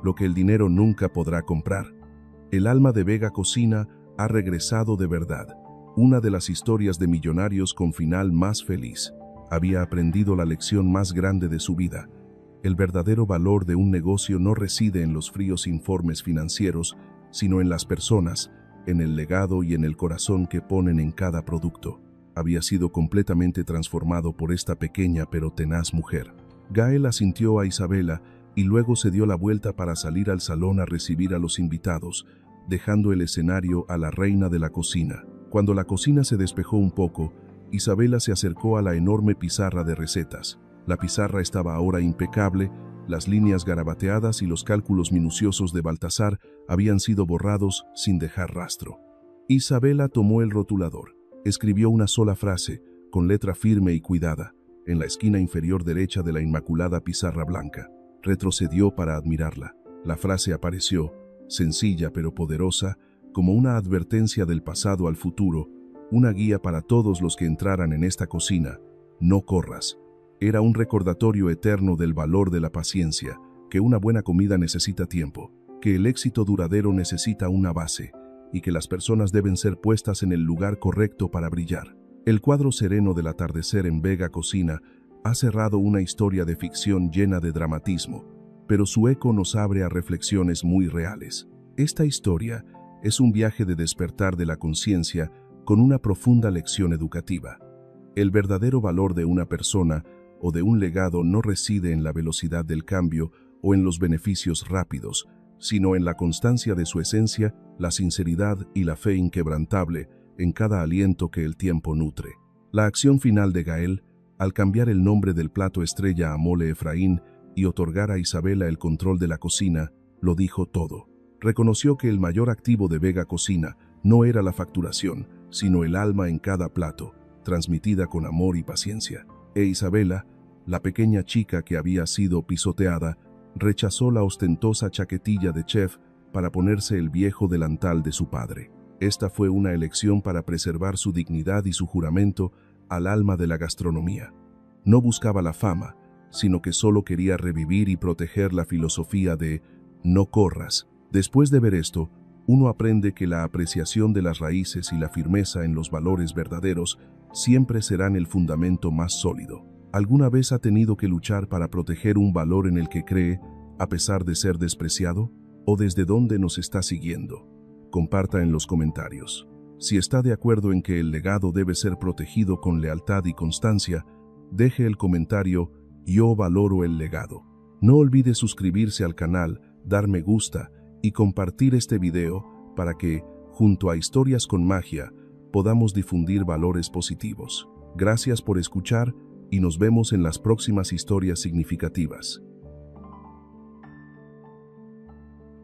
Lo que el dinero nunca podrá comprar. El alma de Vega Cocina ha regresado de verdad. Una de las historias de millonarios con final más feliz. había aprendido la lección más grande de su vida. El verdadero valor de un negocio no reside en los fríos informes financieros, sino en las personas, en el legado y en el corazón que ponen en cada producto. Había sido completamente transformado por esta pequeña pero tenaz mujer. Gael asintió a Isabela y luego se dio la vuelta para salir al salón a recibir a los invitados, dejando el escenario a la reina de la cocina. Cuando la cocina se despejó un poco, Isabela se acercó a la enorme pizarra de recetas. La pizarra estaba ahora impecable, las líneas garabateadas y los cálculos minuciosos de Baltasar habían sido borrados sin dejar rastro. Isabela tomó el rotulador, escribió una sola frase, con letra firme y cuidada, en la esquina inferior derecha de la inmaculada pizarra blanca. Retrocedió para admirarla. La frase apareció, sencilla pero poderosa, como una advertencia del pasado al futuro, una guía para todos los que entraran en esta cocina. No corras. Era un recordatorio eterno del valor de la paciencia, que una buena comida necesita tiempo, que el éxito duradero necesita una base, y que las personas deben ser puestas en el lugar correcto para brillar. El cuadro sereno del atardecer en Vega Cocina ha cerrado una historia de ficción llena de dramatismo, pero su eco nos abre a reflexiones muy reales. Esta historia es un viaje de despertar de la conciencia con una profunda lección educativa. El verdadero valor de una persona o de un legado no reside en la velocidad del cambio o en los beneficios rápidos, sino en la constancia de su esencia, la sinceridad y la fe inquebrantable en cada aliento que el tiempo nutre. La acción final de Gael, al cambiar el nombre del plato estrella a Mole Efraín y otorgar a Isabela el control de la cocina, lo dijo todo. Reconoció que el mayor activo de Vega Cocina no era la facturación, sino el alma en cada plato, transmitida con amor y paciencia. Isabela, la pequeña chica que había sido pisoteada, rechazó la ostentosa chaquetilla de chef para ponerse el viejo delantal de su padre. Esta fue una elección para preservar su dignidad y su juramento al alma de la gastronomía. No buscaba la fama, sino que solo quería revivir y proteger la filosofía de no corras. Después de ver esto, uno aprende que la apreciación de las raíces y la firmeza en los valores verdaderos siempre serán el fundamento más sólido. ¿Alguna vez ha tenido que luchar para proteger un valor en el que cree, a pesar de ser despreciado? ¿O desde dónde nos está siguiendo? Comparta en los comentarios. Si está de acuerdo en que el legado debe ser protegido con lealtad y constancia, deje el comentario "Yo valoro el legado". No olvide suscribirse al canal, dar me gusta y compartir este video para que, junto a Historias con Magia, podamos difundir valores positivos. Gracias por escuchar y nos vemos en las próximas historias significativas.